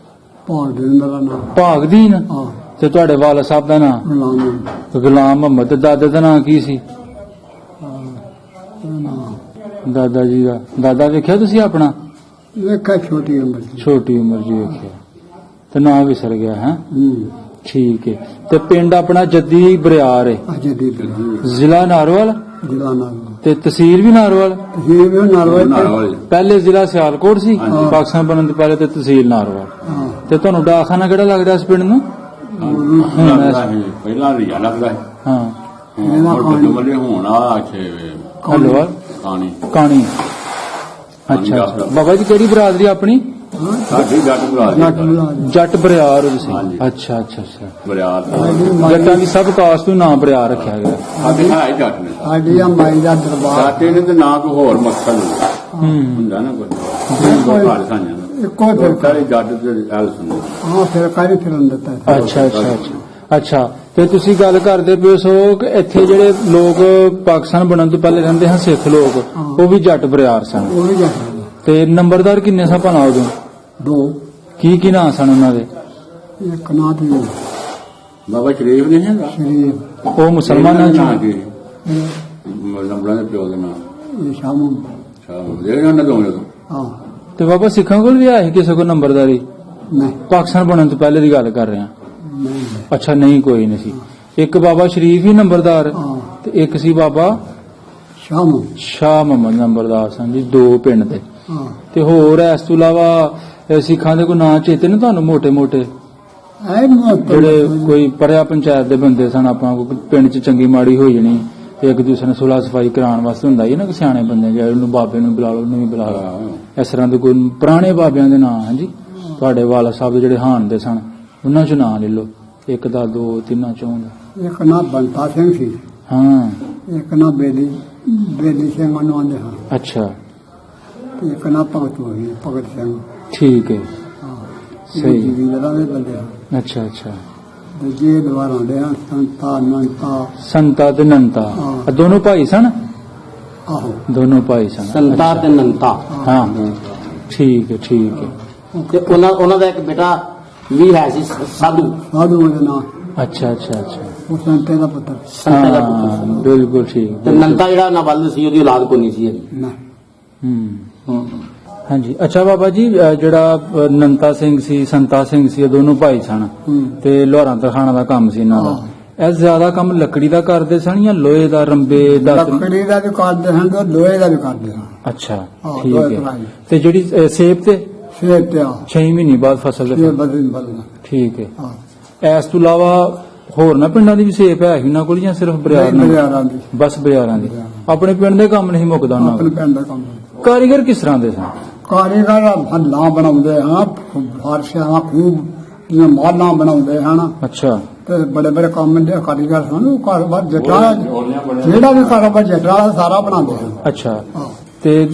ਭਾਗ ਦੇ ਦਾ ਨਾਮ ਭਾਗਦੀਨ ਹਾਂ ਤੇ ਤੁਹਾਡੇ ਵਾਲਾ ਸਾਹਿਬ ਦਾ ਨਾਮ ਗੁਲਾਮ ਗੁਲਾਮ ਮੁਹੰਮਦ ਤੇ ਦਾਦੇ ਦਾ ਨਾਮ ਕੀ ਸੀ? ਨਾਮ ਦਾਦਾ ਜੀ ਦਾ ਦਾਦਾ ਵੇਖਿਆ ਤੁਸੀਂ ਆਪਣਾ? ਵੇਖਿਆ ਛੋਟੀ ਉਮਰ ਸੀ। ਛੋਟੀ ਉਮਰ ਜੀ ਵੇਖਿਆ ਤੇ ਨਾਮ ਵਿਸਰ ਗਿਆ ਹੈ। ਹੂੰ ਠੀਕ ਹੈ। ਤੇ ਪਿੰਡ ਆਪਣਾ ਜੱਦੀ ਬਰਿਆਰ ਹੈ, ਅਜੇ ਦੀ ਜ਼ਿਲ੍ਹਾ ਨਾਰੋਵਾਲ ਜ਼ਿਲ੍ਹਾ ਨਾਲ ਤੇ ਤਹਿਸੀਲ ਵੀ ਨਾਰੋਵਾਲ। ਇਹ ਵੀ ਨਾਰਵੇ ਨਾਲ ਪਹਿਲੇ ਜ਼ਿਲ੍ਹਾ ਸਿਆਲਕੋਟ ਸੀ, ਪਾਕਿਸਤਾਨ ਬਣਨ ਤੋਂ ਪਹਿਲੇ ਤੇ ਤਹਿਸੀਲ ਨਾਰੋਵਾਲ। ਹਾਂ ਤੇ ਤੁਹਾਨੂੰ ਡਾਕਖਾਨਾ ਕਿਹੜਾ ਲੱਗਦਾ ਇਸ ਪਿੰਡ ਨੂੰ? ਪਹਿਲਾਂ ਰਿਆ ਲੱਗਦਾ ਹੈ ਹਾਂ ਹੁਣ ਬੱਦੂ ਮੱਲੇ ਹੁਣ ਆ ਇੱਥੇ ਹਲੋਵਾਲ ਕਾਣੀ ਕਾਣੀ। ਅੱਛਾ ਅੱਛਾ। ਬਾਬਾ ਜੀ ਕਿਹੜੀ ਬਰਾਦਰੀ ਆਪਣੀ? ਸਾਡੀ ਜੱਟ ਭਰਾ ਜੱਟ ਬੁਲਾ ਜੱਟ ਬਰਿਆਰ ਹੋ ਤੁਸੀਂ? ਹਾਂਜੀ। ਅੱਛਾ ਅੱਛਾ ਅੱਛਾ। ਬਰਿਆਤ ਜੱਟਾਂ ਦੀ ਸਭ ਕਾਸਟ ਨੂੰ ਨਾਮ ਬਰਿਆਰ ਰੱਖਿਆ ਗਿਆ। ਸਾਡੇ ਹੈ ਹੀ ਜੱਟ ਨੇ ਸਾਡੀ ਆ ਮਾਈ ਦਾ ਦਰਬਾਰ ਸਾਤੇ ਨੇ ਤੇ ਨਾ ਕੋਈ ਹੋਰ ਮਕਸਦ ਹੁੰਦਾ ਨਾ ਕੋਈ ਘਰ ਸਾਂਝਾ ਇੱਕੋ ਫਿਰ ਸਾਰੇ ਜੱਟ ਤੇ ਐਲ ਸੁਣੋ ਹਾਂ ਫਿਰ ਕਾਹਦੀ ਫਿਰਨ ਦਿੱਤਾ ਅੱਛਾ ਅੱਛਾ ਅੱਛਾ ਅੱਛਾ। ਤੇ ਤੁਸੀਂ ਗੱਲ ਕਰਦੇ ਪਏ ਸੋ ਕਿ ਇੱਥੇ ਜਿਹੜੇ ਲੋਕ ਪਾਕਿਸਤਾਨ ਬਣਨ ਤੋਂ ਪਹਿਲੇ ਰਹਿੰਦੇ ਹਨ ਸਿੱਖ ਲੋਕ, ਉਹ ਵੀ ਜੱਟ ਬਰਿਆਰ ਸਨ। ਉਹ ਵੀ ਜੱਟ ਤੇ ਨੰਬਰਦਾਰ ਕਿੰਨੇ ਸਨ ਭਲਾ ਉਦੋਂ? ਦੋ ਕੀ ਨਾਂ ਸਨ ਉਹਨਾਂ ਦੇ? ਇੱਕ ਨਾਂ ਤੇ ਬਾਬਾ ਸ਼ਰੀਫ ਨਹੀਂ ਹੈਗਾ ਸ਼ਰੀਫ ਉਹ ਮੁਸਲਮਾਨਾਂ ਨਾਂ ਚ? ਕੀ ਨੰਬਰਾਂ ਦੇ ਪਿਓ ਦੇ ਨਾਂ ਇਹ ਸ਼ਾਮੂ ਸ਼ਾਹ ਜਿਹੜੇ ਉਹਨਾਂ ਤੋਂ ਹਾਂ ਤੇ ਬਾਬਾ ਸਿੱਖਾਂ ਕੋਲ ਵੀ ਆਏ ਕਿਸੇ ਕੋਲ ਨੰਬਰਦਾਰੀ? ਨਹੀਂ ਪਾਕਿਸਤਾਨ ਬਣਨ ਤੋਂ ਪਹਿਲੇ ਦੀ ਗੱਲ ਕਰ ਰਹੇ ਹਾਂ। ਨਹੀਂ ਅੱਛਾ, ਨਹੀਂ ਕੋਈ ਨਹੀਂ ਸੀ। ਇੱਕ ਬਾਬਾ ਸ਼ਰੀਫ ਹੀ ਨੰਬਰਦਾਰ ਹਾਂ ਤੇ ਇੱਕ ਸੀ ਬਾਬਾ ਸ਼ਾਮੂ ਸ਼ਾਹ ਮੁਹੰਮਦ ਨੰਬਰਦਾਰ ਸਨ ਜੀ, ਦੋ ਪਿੰਡ ਦੇ। ਹਾਂ ਤੇ ਹੋਰ ਇਸ ਤੋਂ ਇਲਾਵਾ ਸਿੱਖਾਂ ਦੇ ਕੋਈ ਨਾਂ ਚੇਤੇ ਨੇ ਤੁਹਾਨੂੰ ਮੋਟੇ ਮੋਟੇ ਐ ਜਿਹੜੇ ਕੋਈ ਪਰਿਆ ਪੰਚਾਇਤ ਦੇ ਬੰਦੇ ਸਨ? ਆਪਾਂ ਕੋਈ ਪਿੰਡ 'ਚ ਚੰਗੀ ਮਾੜੀ ਹੋਈ ਜਣੀ ਇੱਕ ਦੂਸਰੇ ਨੂੰ ਸੁਲਾ ਸਫਾਈ ਕਰਾਉਣ ਵਾਸਤੇ ਹੁੰਦਾ ਹੀ ਨਾ ਕਿ ਸਿਆਣੇ ਬੰਦੇ ਜਿਹੜੇ ਉਹਨੂੰ ਬਾਬੇ ਨੂੰ ਬੁਲਾ ਲਓ ਉਹਨੂੰ ਵੀ ਬੁਲਾ ਲਓ। ਇਸ ਤਰ੍ਹਾਂ ਦੇ ਕੋਈ ਪੁਰਾਣੇ ਬਾਬਿਆਂ ਦੇ ਨਾਂ ਹਾਂਜੀ ਤੁਹਾਡੇ ਵਾਲਾ ਸਾਹਿਬ ਦੇ ਜਿਹੜੇ ਹਾਨ ਦੇ ਸਨ ਉਹਨਾਂ 'ਚ ਨਾਂ ਲੈ ਲਓ, ਇੱਕ ਦਾ ਦੋ ਤਿੰਨਾਂ ਚੋਂ ਦਾ। ਇੱਕ ਨਾਂ ਬੰਤਾ ਸਿੰਘ ਸੀ, ਹਾਂ ਇੱਕ ਨਾਂ ਬੇਦੀ ਸਿੰਘ ਉਹਨੂੰ ਆਂਦੇ ਹਾਂ, ਅੱਛਾ ਤੇ ਇੱਕ ਨਾਂ ਭਗਤ ਸਿੰਘ। ਠੀਕ ਹੈ, ਹਾਂ ਸਹੀ। ਜਗੀਰਾਂ ਦੇ ਬੰਦੇ ਹਾਂ। ਅੱਛਾ ਅੱਛਾ। ਦੂਜੇ ਦੁਆਰਾ ਆਉਂਦੇ ਆ ਸੰਤਾ ਨੰਤਾ ਸੰਤਾ ਤੇ ਨੰਤਾ ਹਾਂ। ਇਹ ਦੋਨੋਂ ਭਾਈ ਸਨ? ਆਹੋ ਦੋਨੋਂ ਭਾਈ ਸਨ। ਸੰਤਾ ਤੇ ਨੰਤਾ। ਹਾਂ ਠੀਕ ਹੈ ਠੀਕ ਹੈ। ਤੇ ਉਹਨਾਂ ਦਾ ਇੱਕ ਬੇਟਾ ਵੀ ਹੈ ਸੀ ਸਾਧੂ ਸਾਧੂ ਉਹਦੇ ਨਾਂ ਅੱਛਾ ਅੱਛਾ ਅੱਛਾ। ਉਹ ਸੰਤੇ ਦਾ ਪੁੱਤਰ ਸੰਤਾ ਦਾ ਹਾਂ ਪੁੱਤਰ। ਬਿਲਕੁਲ ਠੀਕ। ਤੇ ਨੰਤਾ ਜਿਹੜਾ ਨਾਬਲਦ ਸੀ ਉਹਦੀ ਔਲਾਦ ਕੋਈ ਨਹੀਂ ਸੀ ਹੈਗੀ। ਨਾ ਹਾਂਜੀ। ਅੱਛਾ ਬਾਬਾ ਜੀ ਜਿਹੜਾ ਨੰਤਾ ਸਿੰਘ ਸੀ ਸੰਤਾ ਸਿੰਘ ਸੀ ਇਹ ਦੋਨੋਂ ਭਾਈ ਸਨ ਤੇ ਲੋਹਾਰਾਂ ਤਰਖਾਣਾ ਦਾ ਕੰਮ ਸੀ ਇਹਨਾਂ ਦਾ। ਇਹ ਜ਼ਿਆਦਾ ਕੰਮ ਲੱਕੜੀ ਦਾ ਕਰਦੇ ਸਨ ਜਾਂ ਲੋਹੇ ਦਾ, ਰੰਬੇ ਦਾ? ਲੱਕੜੀ ਦਾ ਵੀ ਕਰਦੇ ਹਨ ਤੇ ਲੋਹੇ ਦਾ ਵੀ ਕਰਦੇ ਹਨ। ਅੱਛਾ ਹਾਂ, ਠੀਕ ਲੋਹੇ ਹੈ। ਤਰ੍ਹਾਂ ਹੀ। ਤੇ ਜਿਹੜੀ ਸੇਬ ਤੇ ਸੇਬ ਤੇ 6 ਮਹੀਨੇ ਬਾਅਦ ਫਸਲ ਦੇ ਇਹ ਬਦਲ ਬਦਲਣਾ ਠੀਕ ਹੈ। ਹਾਂ ਇਸ ਤੋਂ ਇਲਾਵਾ ਹੋਰ ਨਾ ਪਿੰਡਾਂ ਦੀ ਵੀ ਸੇਫ ਹੈ ਉਹਨਾਂ ਕੋਲ ਜਾਂ ਸਿਰਫ ਬਰਿਆਰ ਨਾਲ? ਬਰਿਆਰਾਂ ਦੀ ਬਸ ਬਰਿਆਰਾਂ ਦੀ। ਆਪਣੇ ਪਿੰਡ ਦੇ ਕੰਮ ਨਹੀਂ ਮੁੱਕਦਾ ਉਹਨਾਂ ਆਪਣੇ ਕੋਲ। ਪਿੰਡ ਦਾ ਕੰਮ ਕਾਰੀਗਰ ਕਿਸ ਤਰ੍ਹਾਂ ਦੇ ਸਨ? ਕਾਰੀਗਰ ਹੱਲਾਂ ਬਣਾਉਂਦੇ ਹਾਂ, ਫਾਰਸ਼ਾਂ ਖੂਬ ਜਿਵੇਂ ਮਾਲਾਂ ਬਣਾਉਂਦੇ ਹਨ ਅੱਛਾ ਤੇ ਬੜੇ ਬੜੇ ਕੰਮ ਦੇ ਕਾਰੀਗਰ ਹਨ। ਉਹ ਕਾਰੋਬਾਰ ਜੱਟਾਂ ਜਿਹੜਾ ਵੀ ਕਾਰੋਬਾਰ ਜੱਟਾਂ ਵਾਲਾ ਸਾਰਾ ਬਣਾਉਂਦੇ ਹਨ। ਅੱਛਾ। ਹਾਂ। ਤੇ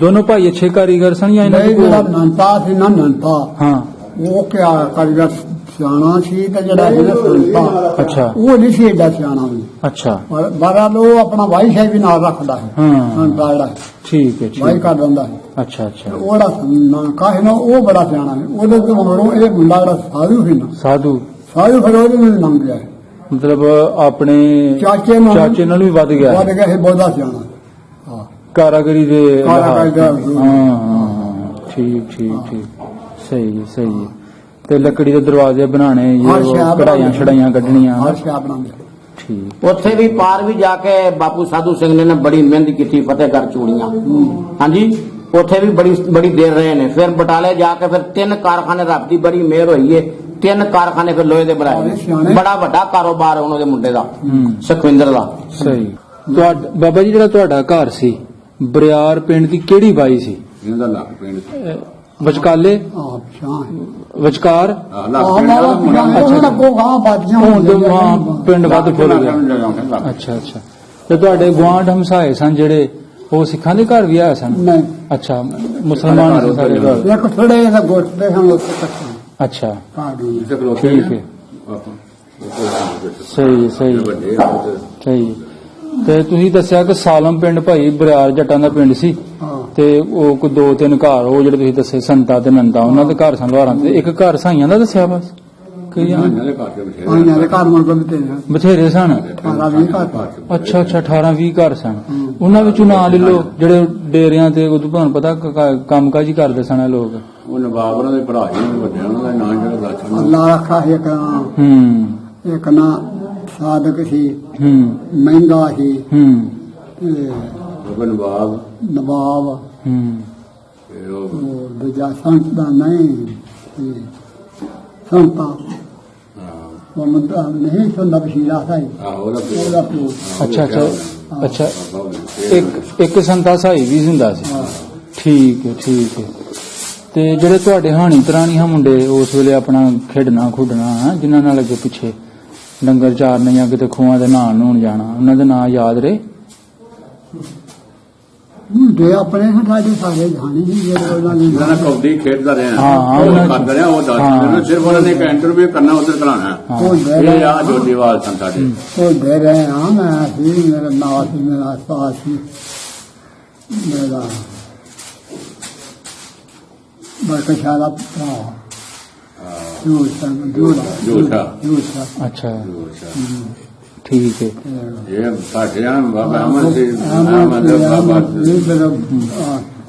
ਦੋਨੋਂ ਭਾਈ ਅੱਛੇ ਕਾਰੀਗਰ ਸਨ ਜਾਂ ਇਹਨਾਂ ਨਹੀਂ ਦੇ ਜਿਹੜਾ ਕੋਲ? ਨੰਤਾ ਸੀ ਨਾ ਨੰਤਾ ਹਾਂ ਉਹ ਕਿਆ ਕਾਰੀਗਰ ਸਿਆਣਾ ਸੀ ਤੇ ਜਿਹੜਾ ਇਹਨੇ ਸੰਤਾ ਅੱਛਾ ਉਹ ਨਹੀਂ ਸੀ ਏਡਾ ਸਿਆਣਾ ਵੀ। ਅੱਛਾ ਬਾਰਾ ਲੋ ਆਪਣਾ ਵਾਈ ਸਾਹਿਬ ਵੀ ਨਾਲ ਰੱਖਦਾ ਹੈ। ਹਾਂ ਸੰਤਾ ਜਿਹੜਾ ਠੀਕ ਹੈ ਵਾਈ ਠੀਕ ਕਰ ਦਿੰਦਾ ਹੈ। ਅੱਛਾ ਅੱਛਾ ਉਹਦਾ ਨਾ ਕਾਹੇ ਨਾ ਉਹ ਬੜਾ ਸਿਆਣਾ ਹੈ। ਉਹਦੇ ਤੋਂ ਮਗਰੋਂ ਇਹ ਮੁੰਡਾ ਜਿਹੜਾ ਸਾਧੂ ਸੀ ਨਾ ਸਾਧੂ ਸਾਧੂ ਫਿਰ ਉਹਦੇ ਨੂੰ ਲੰਘ ਗਿਆ ਹੈ। ਮਤਲਬ ਆਪਣੇ ਚਾਚੇ ਨਾਲ ਵੀ ਵੱਧ ਗਿਆ ਵੱਧ ਗਿਆ ਇਹ ਬਹੁਤਾ ਸਿਆਣਾ। ਹਾਂ ਕਾਰਾਗਰੀ ਦੇ ਕਾਰਾਗਰੀ ਦੇ ਹਾਂ ਠੀਕ ਠੀਕ ਠੀਕ ਸਹੀ ਸਹੀ। ਤੇ ਲੱਕੜੀ ਦੇ ਦਰਵਾਜ਼ੇ ਬਣਾਣੇ ਹਰ ਸ਼ੈ ਕਢਾਈਆਂ ਬਣਾਉਂਦੇ। ਛੜਾਈਆਂ ਕੱਢਣੀਆਂ ਹਰ ਸ਼ੈ ਬਣਾਉਂਦੇ। ਠੀਕ ਉੱਥੇ ਵੀ ਪਾਰ ਵੀ ਜਾ ਕੇ ਬਾਪੂ ਸਾਧੂ ਸਿੰਘ ਨੇ ਬੜੀ ਮਿਹਨਤ ਕੀਤੀ ਫਤਿਹਗੜ੍ਹ ਚੂੜੀਆਂ। ਹਾਂਜੀ ਉੱਥੇ ਵੀ ਬੜੀ ਦੇਰ ਰਹੇ ਨੇ। ਫਿਰ ਬਟਾਲੇ ਜਾ ਕੇ ਫਿਰ 3 ਕਾਰਖਾਨੇ ਰੱਬ ਦੀ ਬੜੀ ਮਿਹਰ ਹੋਈ ਏ 3 ਕਾਰਖਾਨੇ ਫਿਰ ਲੋਹੇ ਦੇ ਬਣਾਏ। ਬੜਾ ਵੱਡਾ ਕਾਰੋਬਾਰ ਉਹਨਾਂ ਦੇ ਮੁੰਡੇ ਦਾ ਸੁਖਵਿੰਦਰ ਦਾ। ਸਹੀ। ਤੁਹਾਡਾ ਬਾਬਾ ਜੀ ਜਿਹੜਾ ਤੁਹਾਡਾ ਘਰ ਸੀ ਬਰਿਆਰ ਪਿੰਡ ਦੀ ਕਿਹੜੀ ਬਾਈ ਸੀ? ਇਹਦਾ ਲੱਖ ਪਿੰਡ ਵਿਚਕਾਲੇ ਆਪ ਸ਼ਾਹ ਵਿਚਕਾਰ ਲੱਖ ਪਿੰਡ ਦਾ ਮੁੰਡਾ ਉਹ ਲੱਗੋ ਗਾਂ ਬਾਜੀਆਂ ਹੁਣ ਤੇ ਵਹਾਂ ਪਿੰਡ ਵੱਧ ਫੁੱਲ ਗਿਆ। ਲੱਖ ਅੱਛਾ ਅੱਛਾ। ਤੇ ਤੁਹਾਡੇ ਗੁਆਂਢ ਹਮਸਾਏ ਸਨ ਜਿਹੜੇ ਉਹ ਸਿੱਖਾਂ ਦੇ ਘਰ ਵੀ ਆਏ ਸਨ? ਨਹੀਂ ਅੱਛਾ ਮੁਸਲਮਾਨ ਸੀ ਸਾਰੇ ਘਰ? ਇੱਕ ਥੋੜੇ ਜਿਹੇ ਗੋਟ ਦੇ ਹਨ ਉੱਥੇ ਕੱਟੇ ਅੱਛਾ ਕਾੜੀ ਠੀਕ ਹੈ ਸਹੀ ਸਹੀ ਵੱਡੇ ਸਹੀ। ਤੇ ਤੁਸੀਂ ਦੱਸਿਆ ਕਿ ਸਾਲਮ ਪਿੰਡ ਭਾਈ ਬਰਿਆਰ ਜੱਟਾਂ ਦਾ ਪਿੰਡ ਸੀ ਹਾਂ ਤੇ ਉਹ ਕੋਈ 2-3 ਘਰ ਉਹ ਜਿਹੜੇ ਤੁਸੀਂ ਦੱਸੇ ਸੰਤਾ ਤੇ ਨੰਦਾ ਉਹਨਾਂ ਦੇ ਘਰ ਸਨ ਲੋਹਾਰਾਂ ਤੇ ਇੱਕ ਘਰ ਸਾਈਆਂ ਦਾ ਦੱਸਿਆ ਬਸ ਕਈ ਇਹਨਾਂ ਦੇ ਘਰ ਦੇ ਬਥੇਰੇ ਆਈਆਂ ਦੇ ਘਰ ਮਨ ਕੋ ਵੀ ਤੇ ਬਥੇਰੇ ਸਨ। 18-20 ਘਰ ਅੱਛਾ ਅੱਛਾ 18-20 ਘਰ ਸਨ। ਉਹਨਾਂ ਵਿੱਚੋਂ ਨਾਂ ਲੈ ਲਓ ਜਿਹੜੇ ਡੇਰਿਆਂ ਤੇ ਉਦੋਂ ਤੁਹਾਨੂੰ ਪਤਾ ਕੰਮਕਾਜ ਹੀ ਕਰਦੇ ਸਨ ਇਹ ਲੋਕ। ਉਹ ਨਵਾਬ ਉਹਨਾਂ ਦੇ ਭਰਾ ਜੀ ਵੱਡੇ ਉਹਨਾਂ ਦਾ ਨਾਂ ਜਿਹੜਾ ਦੱਸ ਅੱਲਾ ਰੱਖਾ ਇੱਕ ਇੱਕ ਨਾ ਸਾਧਕ ਸੀ ਮਹਿੰਗਾ ਸੀ ਤੇ ਉਹ ਨਵਾਬ ਨਵਾਬ ਤੇ ਉਹ ਉਹ ਦੂਜਾ ਸੰਤ ਦਾ ਨਹੀਂ ਸੀ, ਸੰਤਾ ਉਹ ਮੁੰਡਾ ਨਹੀਂ ਸੁਣਦਾ ਬਸ਼ੀਰਾ ਸਾਈ ਆਹੋ ਉਹਦਾ ਉਹਦਾ ਪਿਓ ਅੱਛਾ ਅੱਛਾ ਅੱਛਾ ਇੱਕ ਸੰਤਾ ਸਾਈ ਵੀ ਹੁੰਦਾ ਸੀ। ਠੀਕ ਹੈ ਠੀਕ ਹੈ। ਤੇ ਜਿਹੜੇ ਤੁਹਾਡੇ ਹਾਣੀ ਤਰਾਣੀਆਂ ਮੁੰਡੇ ਉਸ ਵੇਲੇ ਆਪਣਾ ਖੇਡਣਾ ਖੁੱਡਣਾ ਜਿਨ੍ਹਾਂ ਨਾਲ ਅੱਗੇ ਪਿੱਛੇ ਡੰਗਰ ਚਾਰਨੇ ਜਾਂ ਕਿਤੇ ਖੂਹਾਂ ਦੇ ਨਹਾਉਣ ਨੂਣ ਜਾਣਾ ਉਹਨਾਂ ਦੇ ਨਾਂ ਯਾਦ ਰਹੇ? ਮੁੰਡੇ ਆਪਣੇ ਸਾਡੇ ਸਾਰੇ ਜਾਣੀ ਸੀ ਜਿਹੜੇ ਉਹਨਾਂ ਨੇ ਇਹਨਾਂ ਨਾਲ ਕਬੱਡੀ ਖੇਡਦਾ ਰਿਹਾ ਹਾਂ, ਉਹ ਉਹਨਾਂ ਕਰਦਾ ਰਿਹਾ ਉਹ ਹਾਂ। ਦੱਸਦਾ ਸਿਰਫ ਉਹਨਾਂ ਨੇ ਇੱਕ ਇੰਟਰਵਿਊ ਕਰਨਾ ਉਧਰ ਕਰਾਣਾ ਇਹ ਆ ਜੋਦੀਵਾਲ ਸਨ ਸਾਡੇ ਉਹ ਦੇ ਰਹੇ ਹਾਂ ਮੈਂ ਸੀ ਮੇਰਾ ਨਾਂ ਸੀ ਮੇਰਾ ਸਾਥ ਸੀ ਮੇਰਾ ਬਰਕਸ਼ਾਲਾ ਭਰਾ ਜੋਸ਼ਾ ਅੱਛਾ ਠੀਕ ਹੈ। ਇਹ ਸਾਡੇ ਆ ਬਾਬਾ ਅਹਿਮਦ ਸੀ ਅਹਿਮਦ ਬਾਬਾ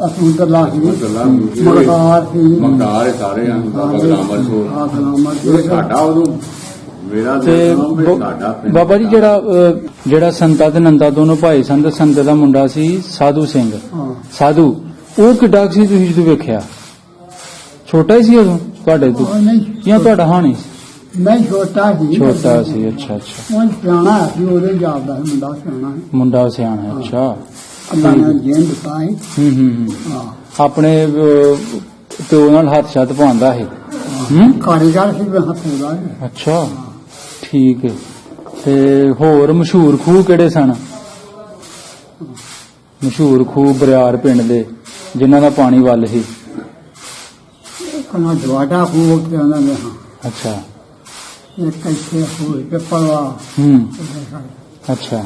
ਅਸੂਦਰਲਾ ਸੀ ਮਗਦਾਰ ਮਗਦਾਰ ਸੀ ਮਗਦਾਰ ਸਾਰੇ ਆ ਬਾਬਾ ਗਲਾਮਰ ਸੋ ਇਹ ਸਾਡਾ ਉਦੋਂ ਮੇਰਾ ਤੇ ਸਾਡਾ ਪਿੰਡ ਬਾਬਾ ਜੀ ਜਿਹੜਾ ਸੰਤਾ ਤੇ ਨੰਦਾ ਦੋਨੋਂ ਭਾਈ ਸਨ ਤੇ ਸੰਤੇ ਦਾ ਮੁੰਡਾ ਸੀ ਸਾਧੂ ਸਿੰਘ ਸਾਧੂ ਉਹ ਕਿੱਡਾ ਸੀ ਤੁਸੀਂ ਜਦੋਂ ਵੇਖਿਆ? ਛੋਟਾ ਹੀ ਸੀ ਉਦੋਂ ਤੁਹਾਡੇ ਤੋਂ ਨਹੀਂ ਜਾਂ ਤੁਹਾਡਾ ਹਾਣੀ? ਮੈਂ ਛੋਟਾ ਸੀ ਛੋਟਾ ਸੀ ਅੱਛਾ ਅੱਛਾ। ਉਹ ਸਿਆਣਾ ਸੀ ਉਹਦੇ ਜਾਪਦਾ ਸੀ ਮੁੰਡਾ ਸਿਆਣਾ ਹੈ ਮੁੰਡਾ ਸਿਆਣਾ ਹੈ ਅੱਛਾ। ਅੱਲਾ ਨੇ ਜੇਨ ਦਿੱਤਾ ਹੈ ਹਾਂ ਆਪਣੇ ਪਿਓ ਨਾਲ ਹੱਥ ਛੱਤ ਪਾਉਂਦਾ ਹੈ ਕਾਰੀਗਰ ਸੀ ਹੱਥ ਦਾ ਅੱਛਾ ਠੀਕ ਹੈ। ਤੇ ਹੋਰ ਮਸ਼ਹੂਰ ਖੂਹ ਕਿਹੜੇ ਸਨ? ਮਸ਼ਹੂਰ ਖੂਹ ਬਰਿਆਰ ਪਿੰਡ ਦੇ ਜਿਨ੍ਹਾਂ ਦਾ ਪਾਣੀ ਵੱਲ ਸੀ? ਕਨਾ ਦਵਾਡਾ ਖੂਬ ਤੇ ਉਹਨਾਂ ਨੇ ਹਾਂ ਅੱਛਾ ਇੱਕ ਇੱਥੇ ਹੋਏ ਤੇ ਪਲਵਾ ਅੱਛਾ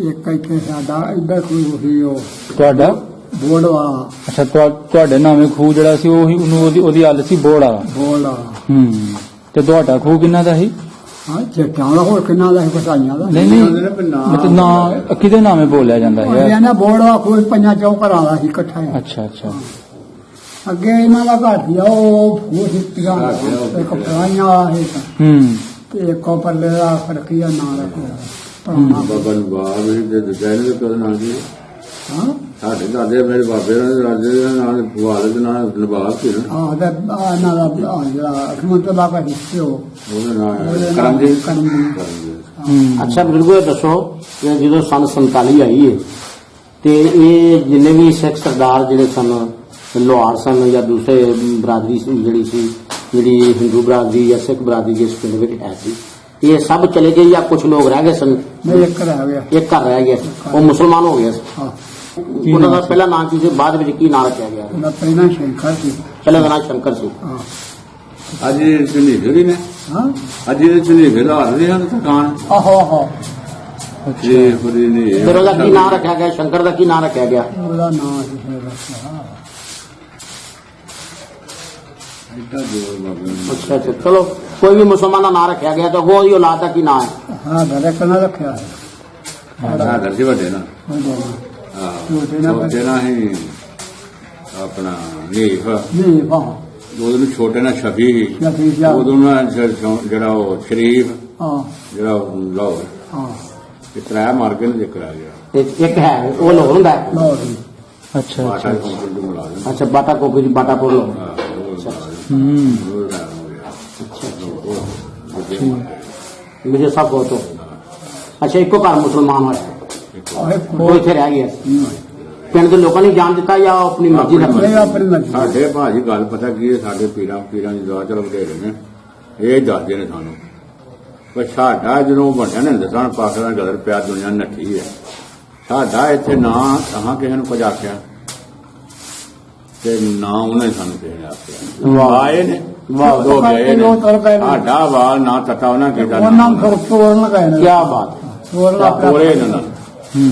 ਇੱਕ ਇੱਥੇ ਸਾਡਾ ਇੱਧਰ ਖੂਬ ਸੀ ਉਹ ਤੁਹਾਡਾ ਬੋੜਵਾ ਅੱਛਾ ਤੁਹਾਡੇ ਨਾਵੇਂ ਖੂਹ ਜਿਹੜਾ ਸੀ ਉਹੀ ਉਹਦੀ ਹੱਲ ਸੀ ਬੋੜ ਵਾਲਾ। ਬੋੜਾ ਤੇ ਤੁਹਾਡਾ ਖੂਹ ਕਿੰਨਾ ਦਾ ਸੀ? ਹਾਂ ਚਿੱਟਾਂ ਦਾ ਹੋਰ ਕਿੰਨਾ ਦਾ ਸੀ ਪਸਾਈਆਂ ਦਾ ਨਹੀਂ ਨਹੀਂ ਮਤਲਬ ਨਾ ਕਿਹਦੇ ਨਾਵੇਂ ਬੋਲਿਆ ਜਾਂਦਾ ਹੈ? ਇਹ ਨਾ ਬੋੜਵਾ ਖੂਬ ਪੰਜਾਂ ਚੌਕਰਾਂ ਦਾ ਸੀ ਇਕੱਠਾ ਹੀ। ਅੱਛਾ ਅੱਛਾ ਅੱਗੇ ਇਹਨਾਂ ਦਾ ਘਰ ਸੀ ਉਹ ਸਿੱਟੀਆਂ ਇੱਕ ਪਰਾਈਆਂ ਹੈ ਤੇ ਇੱਕ ਪੱਲੇ ਦਾ ਫਰਕੀਆ ਨਾਂ ਰੱਖਿਆ ਬਾਬਾ ਨਵਾਬ ਦੇ ਦਜੈਲ ਦੇ ਕੋਲ ਨਾਲ ਜੀ ਹਾਂ ਸਾਡੇ ਦਾਦੇ ਮੇਰੇ ਬਾਬੇ ਦੇ ਰਾਜੇ ਦੇ ਨਾਲ ਵਾਲਦ ਨਾਲ ਨਵਾਬ ਸੀ ਨਾ ਹਾਂ ਤੇ ਇਹਨਾਂ ਦਾ ਜਿਹੜਾ ਅਖਮਤ ਬਾਬਾ ਸੀ ਉਹਦੇ ਨਾਲ ਕਰਮਜੀਤ ਅੱਛਾ ਬਜ਼ੁਰਗੋ ਇਹ ਦੱਸੋ ਕਿ ਜਦੋਂ ਸੰਨ 47 ਆਈ ਹੈ ਤੇ ਇਹ ਜਿੰਨੇ ਵੀ ਸਿੱਖ ਸਰਦਾਰ ਜਿਹੜੇ ਸਨ ਲੋਹਾਰ ਸਨ ਜਾਂ ਦੂਸਰੇ ਬਰਾਦਰੀ ਜਿਹੜੀ ਸੀ ਜਿਹੜੀ ਹਿੰਦੂ ਬਰਾਦਰੀ ਜਾਂ ਸਿੱਖ ਬਰਾਦਰੀ ਜਿਸ ਪਿੰਡ ਵਿੱਚ ਹੈ ਸੀ ਇਹ ਸਭ ਚਲੇ ਗਏ ਜਾਂ ਕੁਝ ਲੋਕ ਰਹਿ ਗਏ ਸਨ? ਨਹੀਂ ਇੱਕ ਰਹਿ ਗਿਆ ਇੱਕ ਘਰ ਰਹਿ ਗਿਆ ਉਹ ਮੁਸਲਮਾਨ ਹੋ ਗਿਆ ਸੀ। ਹਾਂ ਉਹਨਾਂ ਦਾ ਪਹਿਲਾ ਨਾਮ ਕੀ ਸੀ ਬਾਅਦ ਵਿੱਚ ਕੀ ਨਾਮ ਰੱਖਿਆ ਗਿਆ? ਉਹਦਾ ਪਹਿਲਾਂ ਸ਼ੰਕਰ ਸੀ ਪਹਿਲਾ ਦਾ ਨਾਮ ਸ਼ੰਕਰ ਸੀ। ਹਾਂ ਅੱਜ ਇਹ ਚੰਡੀਗੜ੍ਹ ਨੇ ਹਾਂ ਅੱਜ ਇਹ ਚੰਡੀਗੜ੍ਹ ਹਾਰ ਰਹੇ ਹਨ ਦੁਕਾਨ ਆਹੋ ਜੀ ਬੜੀ ਨਹੀਂ ਫਿਰ ਉਹਦਾ ਕੀ ਨਾਮ ਰੱਖਿਆ ਗਿਆ? ਸ਼ੰਕਰ ਦਾ ਕੀ ਨਾਮ ਰੱਖਿਆ ਗਿਆ? ਉਹਦਾ ਨਾਮ ਸੀ ਫਿਰ ਰੱਖਿਆ ਇੱਡਾ ਜੋਰ ਬਾਬੇ ਨੇ ਅੱਛਾ ਅੱਛਾ ਚਲੋ ਕੋਈ ਵੀ ਮੁਸਲਮਾਨ ਦਾ ਨਾਮ ਰੱਖਿਆ ਗਿਆ ਤਾਂ ਉਹ ਹੀ ਔਲਾਦ ਦਾ ਕੀ ਨਾਮ ਹੈ? ਹਾਂ ਮੇਰੇ ਕੋਲ ਰੱਖਿਆ ਹਾਂ ਦਰਜੀ ਵੱਡੇ ਨਾ ਛੋਟੇ ਨਾਲ ਛੋਟੇ ਨਾਲ ਹੀ ਆਪਣਾ ਨੀਫ ਨਹੀਂ ਵਾਹ ਉਹਨੂੰ ਛੋਟੇ ਨਾਲ ਸ਼ਫੀ ਸ਼ਫੀ ਸ਼ਾਹ ਉਦੋਂ ਨਾਲ ਜਿਹੜਾ ਉਹ ਸ਼ਰੀਫ ਹਾਂ ਜਿਹੜਾ ਲਾਹੌਰ ਹਾਂ ਇਹ ਤਰਾ ਮਾਰ ਕੇ ਨੂੰ ਜ਼ਿਕਰ ਆ ਗਿਆ ਤੇ ਇੱਕ ਹੈ ਉਹ ਲਾਹੌਰ ਹੁੰਦਾ ਹੈ। ਲਾਹੌਰ ਅੱਛਾ ਬਾਟਾ ਅੱਛਾ ਕੰਪਨੀ ਤੋਂ ਮੁਲਾਜ਼ਮ ਅੱਛਾ ਬਾਟਾ ਕੋਪੀ ਬਾਟਾਪੁਰ ਲਾਹੌਰ। ਹਾਂ मुझे सब बहुत हो अच्छा एको घर मुसलमान होया वो इतने रह गया पिंड के लोगों ने जान दिता या अपनी मर्जी ਨਹੀਂ का? ਆਪਣੀ ਮਰਜ਼ੀ ਸਾਡੇ ਭਾਜੀ ਗੱਲ ਪਤਾ ਕੀ ਹੈ ਸਾਡੇ ਪੀਰਾਂ ਦੀ ਦੁਆ ਚਲੋ ਵਧੇਰੇ ਨੇ ਇਹ ਦੱਸਦੇ ਨੇ ਸਾਨੂੰ ਪਰ ਸਾਡਾ ਜਦੋਂ ਵੱਡਿਆਂ ਨੇ ਹਿੰਦੁਸਤਾਨ ਪਾਕਿਸਤਾਨ ਗਦਰ ਪਿਆ ਦੁਨੀਆ ਨੱਠੀ ਹੈ ਸਾਡਾ ਇੱਥੇ ਨਾ ਤਾਂ ਕਿਸੇ ਨੂੰ ਕੁਝ ਆਖਿਆ ਤੇ ਨਾ ਉਹਨੇ ਸਾਨੂੰ ਕਿਸੇ ਨੇ ਆਖਿਆ ਆਏ ਨੇ ਵਾਹ ਦੋ ਗਏ ਨੇ ਲੋਕ ਤੁਰ ਪਏ ਨੇ। ਸਾਡਾ ਵਾਲ ਨਾ ਤਤਾ ਉਹਨਾਂ ਕੀਤਾ ਉਹਨਾਂ ਨੂੰ ਤੋੜਨ ਗਏ ਨੇ क्या बात है ਤੋੜਨ ਆਪਣਾ ਪੂਰੇ ਇਹਨਾਂ ਨਾਲ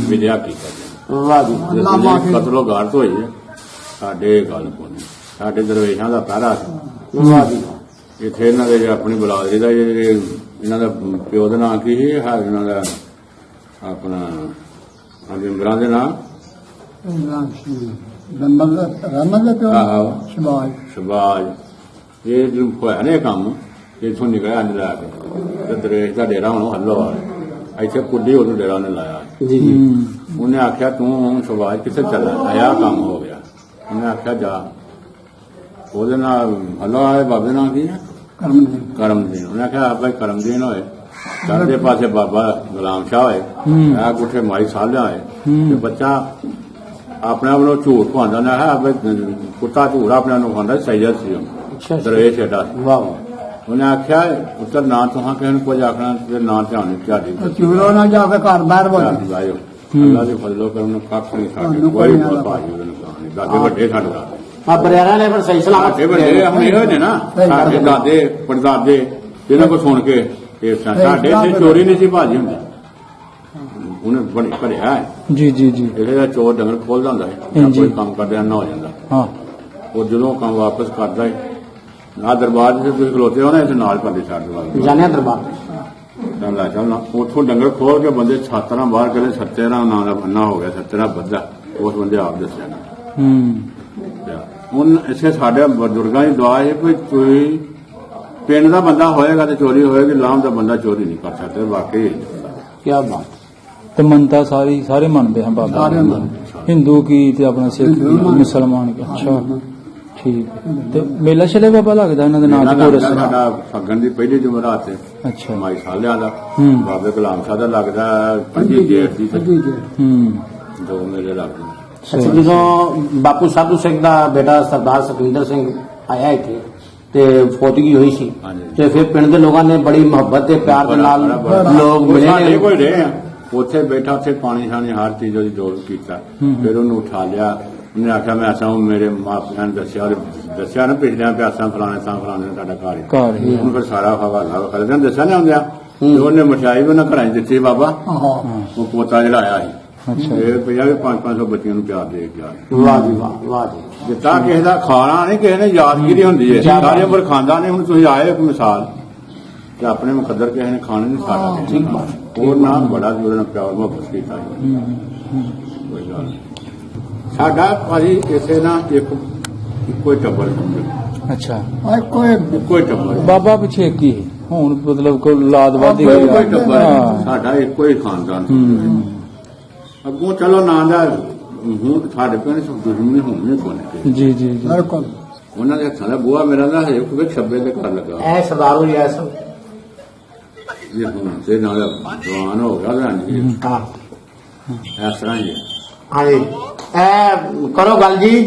ਵਿਦਿਆ ਕੀ ਕਰਦੇ वाह जी ਅੱਲਾਹ ਮਾਫੀ ਕਤਲੋ ਗਾਰਤ ਹੋਈ ਹੈ ਸਾਡੇ ਗੱਲ ਕੋਲ ਸਾਡੇ ਦਰਵੇਸ਼ਾਂ ਦਾ ਪਹਿਰਾ ਸੀ वाह जी ਇੱਥੇ ਇਹਨਾਂ ਦੇ ਆਪਣੀ ਬਲਾਦਰੀ ਦਾ ਜਿਹੜੇ ਇਹਨਾਂ ਦਾ ਪਿਓ ਦਾ ਨਾਂ ਕੀ ਸੀ ਇਹਨਾਂ ਦਾ ਆਪਣਾ ਅੰਬਰਾਂ ਦੇ ਨਾਂ ਰਮਨ ਦਾ ਪਿਓ ਆਹੋ ਸ਼ਬਾਜ ਸ਼ਬਾਜ ਇਹ ਜੋ ਹੋਇਆ ਨੇ ਕੰਮ ਇਥੋਂ ਨਿਕਲਿਆ ਅੰਦਰ ਆ ਕੇ ਤੇ ਦਰਵੇਸ਼ ਦਾ ਡੇਰਾ ਹੁਣ ਹੱਲੋ ਆ ਇੱਥੇ ਕੁੱਡੀ ਉਹਨੂੰ ਡੇਰਾ ਨੇ ਲਾਇਆ जी जी ਉਹਨੇ ਆਖਿਆ ਤੂੰ ਹੁਣ ਸ਼ਬਾਜ ਕਿੱਥੇ ਚੱਲਾ ਆਇਆ ਕੰਮ ਹੋ ਗਿਆ ਉਹਨੇ ਆਖਿਆ ਜਾ ਉਹਦੇ ਨਾਲ ਹੱਲੋ ਆਏ ਬਾਬੇ ਨਾਲ ਕੀ ਹੈ ਕਰਮ ਦੇ ਕਰਮਦੀਨ ਉਹਨੇ ਆਖਿਆ ਆਪੇ ਕਰਮਦੀਨ ਹੋਏ ਕਰਦੇ ਪਾਸੇ ਬਾਬਾ ਗੁਲਾਮ ਸ਼ਾਹ ਹੋਏ ਆ ਗੁੱਠੇ ਮਾਈ ਸਾਲਿਆ ਹੋਏ ਤੇ ਬੱਚਾ ਆਪਣੇ ਆਪ ਨੂੰ ਝੂਠ ਪਾਉਂਦਾ ਨਾ ਹੈ ਆਪੇ ਕੁੱਤਾ ਝੂਠ ਆਪਣੇ ਆਪ ਨੂੰ ਖਾਂਦਾ ਸੈਯਦ ਸੀ ਉਹ अच्छा अच्छा। ਦਰਵੇਸ਼ ਏਡਾ ਸੀ। वाह वाह ਉਹਨੇ ਆਖਿਆ ਉੱਤਰ ਨਾ ਤੁਹਾਂ ਕਿਸੇ ਨੂੰ ਕੁਝ ਆਖਣਾ ਤੇ ਨਾ ਧਿਆਨ ਝਾੜੀ ਚੂਰੋ ਨਾ ਜਾ ਕੇ ਘਰ ਬਾਹਰ ਬੋਲ ਲਾਇਓ ਅੱਲਾ ਦੇ ਫਜ਼ਲੋ ਕਰਮ ਨੂੰ ਕੱਖ ਨਹੀਂ ਸਾਡੇ ਕੋਈ ਭਾਜੀ ਉਹਦੇ ਨੂੰ ਕਹਾਣੀ ਦਾਦੇ ਵੱਡੇ ਸਾਡੇ ਦਾ आप बरियारा ने फिर सही ਸਾਡੇ सलामत ਵੱਡੇ ਹੁਣ ਇਹੋ ਨੇ ਨਾ ਸਾਡੇ ਦਾਦੇ ਪੜਦਾਦੇ ਜਿਹਨਾਂ ਕੋ ਸੁਣ ਕੇ ਇਹ ਸਾਡੇ ਇੱਥੇ ਚੋਰੀ ਨਹੀਂ ਸੀ ਭਾਜੀ ਹੁੰਦੀ ਉਹਨੇ ਬੜੀ ਭਰਿਆ ਹੈ ਜੀ ਜੀ ਜੀ ਇਹਦੇ ਦਾ ਚੋਰ ਡੰਗਰ ਖੋਲਦਾ ਹੁੰਦਾ ਹੈ ਜਾਂ ਕੋਈ ਕੰਮ ਕਰਦਿਆਂ ਨਾ ਹੋ ਜਾਂਦਾ ਹਾਂ ਉਹ ਜਦੋਂ ਕੰਮ ਵਾਪਸ ਕਰਦਾ ਹੈ ਨਾ ਦਰਬਾਰ ਜਿੱਥੇ ਤੁਸੀਂ ਖਲੋਤੇ ਹੋ ਨਾ ਇੱਥੇ ਨਾਲ ਪਰਦੇ ਛੱਡ ਦਵਾਂਗੇ जाने दरबार ਤਾਂ ਲੈ ਚੱਲਣਾ ਉੱਥੋਂ ਡੰਗਰ ਖੋਲ ਕੇ ਬੰਦੇ ਛਾਤਰਾਂ ਬਾਹਰ ਕਰੇ ਸੱਤੇਰਾ ਨਾਂ ਦਾ ਬੰਨਾ ਹੋ ਗਿਆ ਸੱਤੇਰਾ ਬੱਦਾ ਉਸ ਬੰਦੇ ਆਪ ਦੱਸਿਆ ਨਾ ਹੁਣ ਇੱਥੇ ਸਾਡੇ ਬਜ਼ੁਰਗਾਂ ਦੀ ਦੁਆ ਹੈ ਕਿ ਕੋਈ ਪਿੰਡ ਦਾ ਬੰਦਾ ਹੋਏਗਾ ਤੇ ਚੋਰੀ ਹੋਏਗੀ ਲਾਮ ਦਾ ਬੰਦਾ ਚੋਰੀ ਨਹੀਂ ਕਰ ਸਕਦਾ ਵਾਕਈ क्या बात ਤੇ ਮੰਨਤਾ ਸਾਰੇ ਮੰਨਦੇ ਹਨ ਬਾਬਾ ਸਾਰੇ ਮੰਨਦੇ। ਹਿੰਦੂ ਕੀ ਤੇ ਆਪਣਾ ਸਿੱਖ ਕੀ ਮੁਸਲਮਾਨ ਕੀ ਅੱਛਾ ਠੀਕ ਹੈ। ਤੇ ਮੇਲਾ ਛਲੇ ਬਾਬਾ ਲੱਗਦਾ ਇਹਨਾਂ ਦੇ ਨਾਲ ਇਹਨਾਂ ਪੂਰੇ ਦਾ ਸਾਡਾ ਫੱਗਣ ਦੀ ਪਹਿਲੀ ਜੁਮਰਾਤ ਤੇ ਅੱਛਾ ਮਾਈ ਸਾਲਿਆਂ ਦਾ ਹੂੰ। ਬਾਬੇ ਗੁਲਾਮ ਸ਼ਾਹ ਦਾ ਲੱਗਦਾ 25 ਜੇਠ ਦੀ ਤੇ ਦੋ ਮੇਲੇ ਲੱਗਦੇ ਨੇ। ਅੱਛਾ ਜਦੋਂ ਬਾਪੂ ਸਾਧੂ ਸਿੰਘ ਦਾ ਬੇਟਾ ਸਰਦਾਰ ਸੁਖਵਿੰਦਰ ਸਿੰਘ ਆਇਆ ਇੱਥੇ ਤੇ ਫੋਟਗੀ ਹੋਈ ਸੀ ਹਾਂਜੀ। ਤੇ ਫਿਰ ਪਿੰਡ ਦੇ ਲੋਕਾਂ ਨੇ ਬੜੀ ਮੁਹੱਬਤ ਤੇ ਪਿਆਰ ਦੇ ਨਾਲ ਲੋਕ ਮਿਲੇ ਸਾਡੇ ਨੇ ਕੋਈ ਰਹੇ ਆ ਉੱਥੇ ਬੈਠਾ ਉੱਥੇ ਪਾਣੀ ਛਾਣੀ ਹਰ ਚੀਜ਼ ਉਹਦੀ ਜੋੜ ਕੀਤਾ ਫਿਰ ਉਹਨੂੰ ਉਠਾ ਲਿਆ ਉਹਨੇ ਆਖਿਆ ਮੈਂ ਅਸਾਂ ਮੇਰੇ ਮਾਪਿਆਂ ਨੇ ਦੱਸਿਆ ਨਾ ਪਿਛਲਿਆਂ ਪਿਆਸਾਂ ਫਲਾਣੇ ਤਾਂ ਫਲਾਣੇ ਨੇ ਤੁਹਾਡਾ ਘਰ ਹੈ ਘਰ ਹੀ ਉਹਨੂੰ ਫਿਰ ਸਾਰਾ ਹਵਾਲਾ ਕਰਦੇ ਨੇ ਦੱਸਿਆ ਨਹੀਂ ਹੁੰਦਿਆ ਤੇ ਉਹਨੇ ਮਠਿਆਈ ਵੀ ਉਹਨਾਂ ਘਰਾਂ 'ਚ ਦਿੱਤੀ ਬਾਬਾ ਆਹੋ ਉਹ ਪੋਤਾ ਜਿਹੜਾ ਆਇਆ ਸੀ ਅੱਛਾ ਇਹ ਪਿਆ ਵੀ 500 ਬੱਚਿਆਂ ਨੂੰ ਪਿਆਰ ਦੇ ਕੇ ਆਇਆ ਵਾਹ ਜੀ ਵਾਹ ਜੀ ਜਿੱਦਾਂ ਕਿਸੇ ਦਾ ਖਾਣਾ ਨਹੀਂ ਕਿਸੇ ਨੇ ਯਾਦਗਿਰੀ ਹੁੰਦੀ ਹੈ ਯਾਦ- ਸਾਰੀ ਉਮਰ ਖਾਂਦਾ ਨਹੀਂ ਹੁਣ ਤੁਸੀਂ ਆਏ ਇੱਕ ਮਿਸਾਲ ਤੇ ਆਪਣੇ ਮੁਕੱਦਰ ਕਿਸੇ ਨੇ ਖਾਣੇ ਨਹੀਂ ਸਾਡਾ ਠੀਕ ਬਾਤ ਹੋਰ ਨਾ ਬੜਾ ਉਹਦੇ ਨਾਲ ਪਿਆਰ ਮੁਹੱਬਤ ਕੀਤਾ ਕੋਈ ਗੱਲ ਨਹੀਂ। ਸਾਡਾ ਭਾਜੀ ਕਿਸੇ ਨਾਲ ਇੱਕੋ ਹੀ ਟੱਬਰ ਸਮਝੋ ਅੱਛਾ ਆਏ ਕੋਈ ਇੱਕੋ ਹੀ ਟੱਬਰ ਬਾਬਾ ਪਿੱਛੇ ਕੀ ਹੁਣ ਮਤਲਬ ਕੋਈ ਲਾਦ ਵਾਦੀ ਇੱਕੋ ਹੀ ਟੱਬਰ ਹਾਂ ਸਾਡਾ ਇੱਕੋ ਹੀ ਖਾਨਦਾਨ ਅੱਗੋਂ ਚਲੋ ਨਾਂ ਦਾ ਹੁਣ ਸਾਡੇ ਪਿੰਡ ਚ ਦੁਸ਼ਮਣੀ ਹੋਣੀ ਕੋਨੇ ਜੀ ਜੀ ਜੀ ਬਿਲਕੁਲ ਉਹਨਾਂ ਦੇ ਹੱਥਾਂ ਦਾ ਬੂਹਾ ਮੇਰਾ ਦਾ ਹਜੇ ਕੋਈ ਛੱਬੇ ਦੇ ਘਰ ਲੱਗਾ ਇਹ ਸਰਦਾਰ ਹੋਈ ਐਸ ਇਹ ਹੁਣ ਤੇ ਨਾਲ ਜਵਾਨ ਹੋ ਗਿਆ ਲੈਣ ਜੀ ਹਾਂ ਇਸ ਤਰ੍ਹਾਂ ਹੀ ਹੈ। ਹਾਂਜੀ ਇਹ ਕਰੋ ਗੱਲ ਜੀ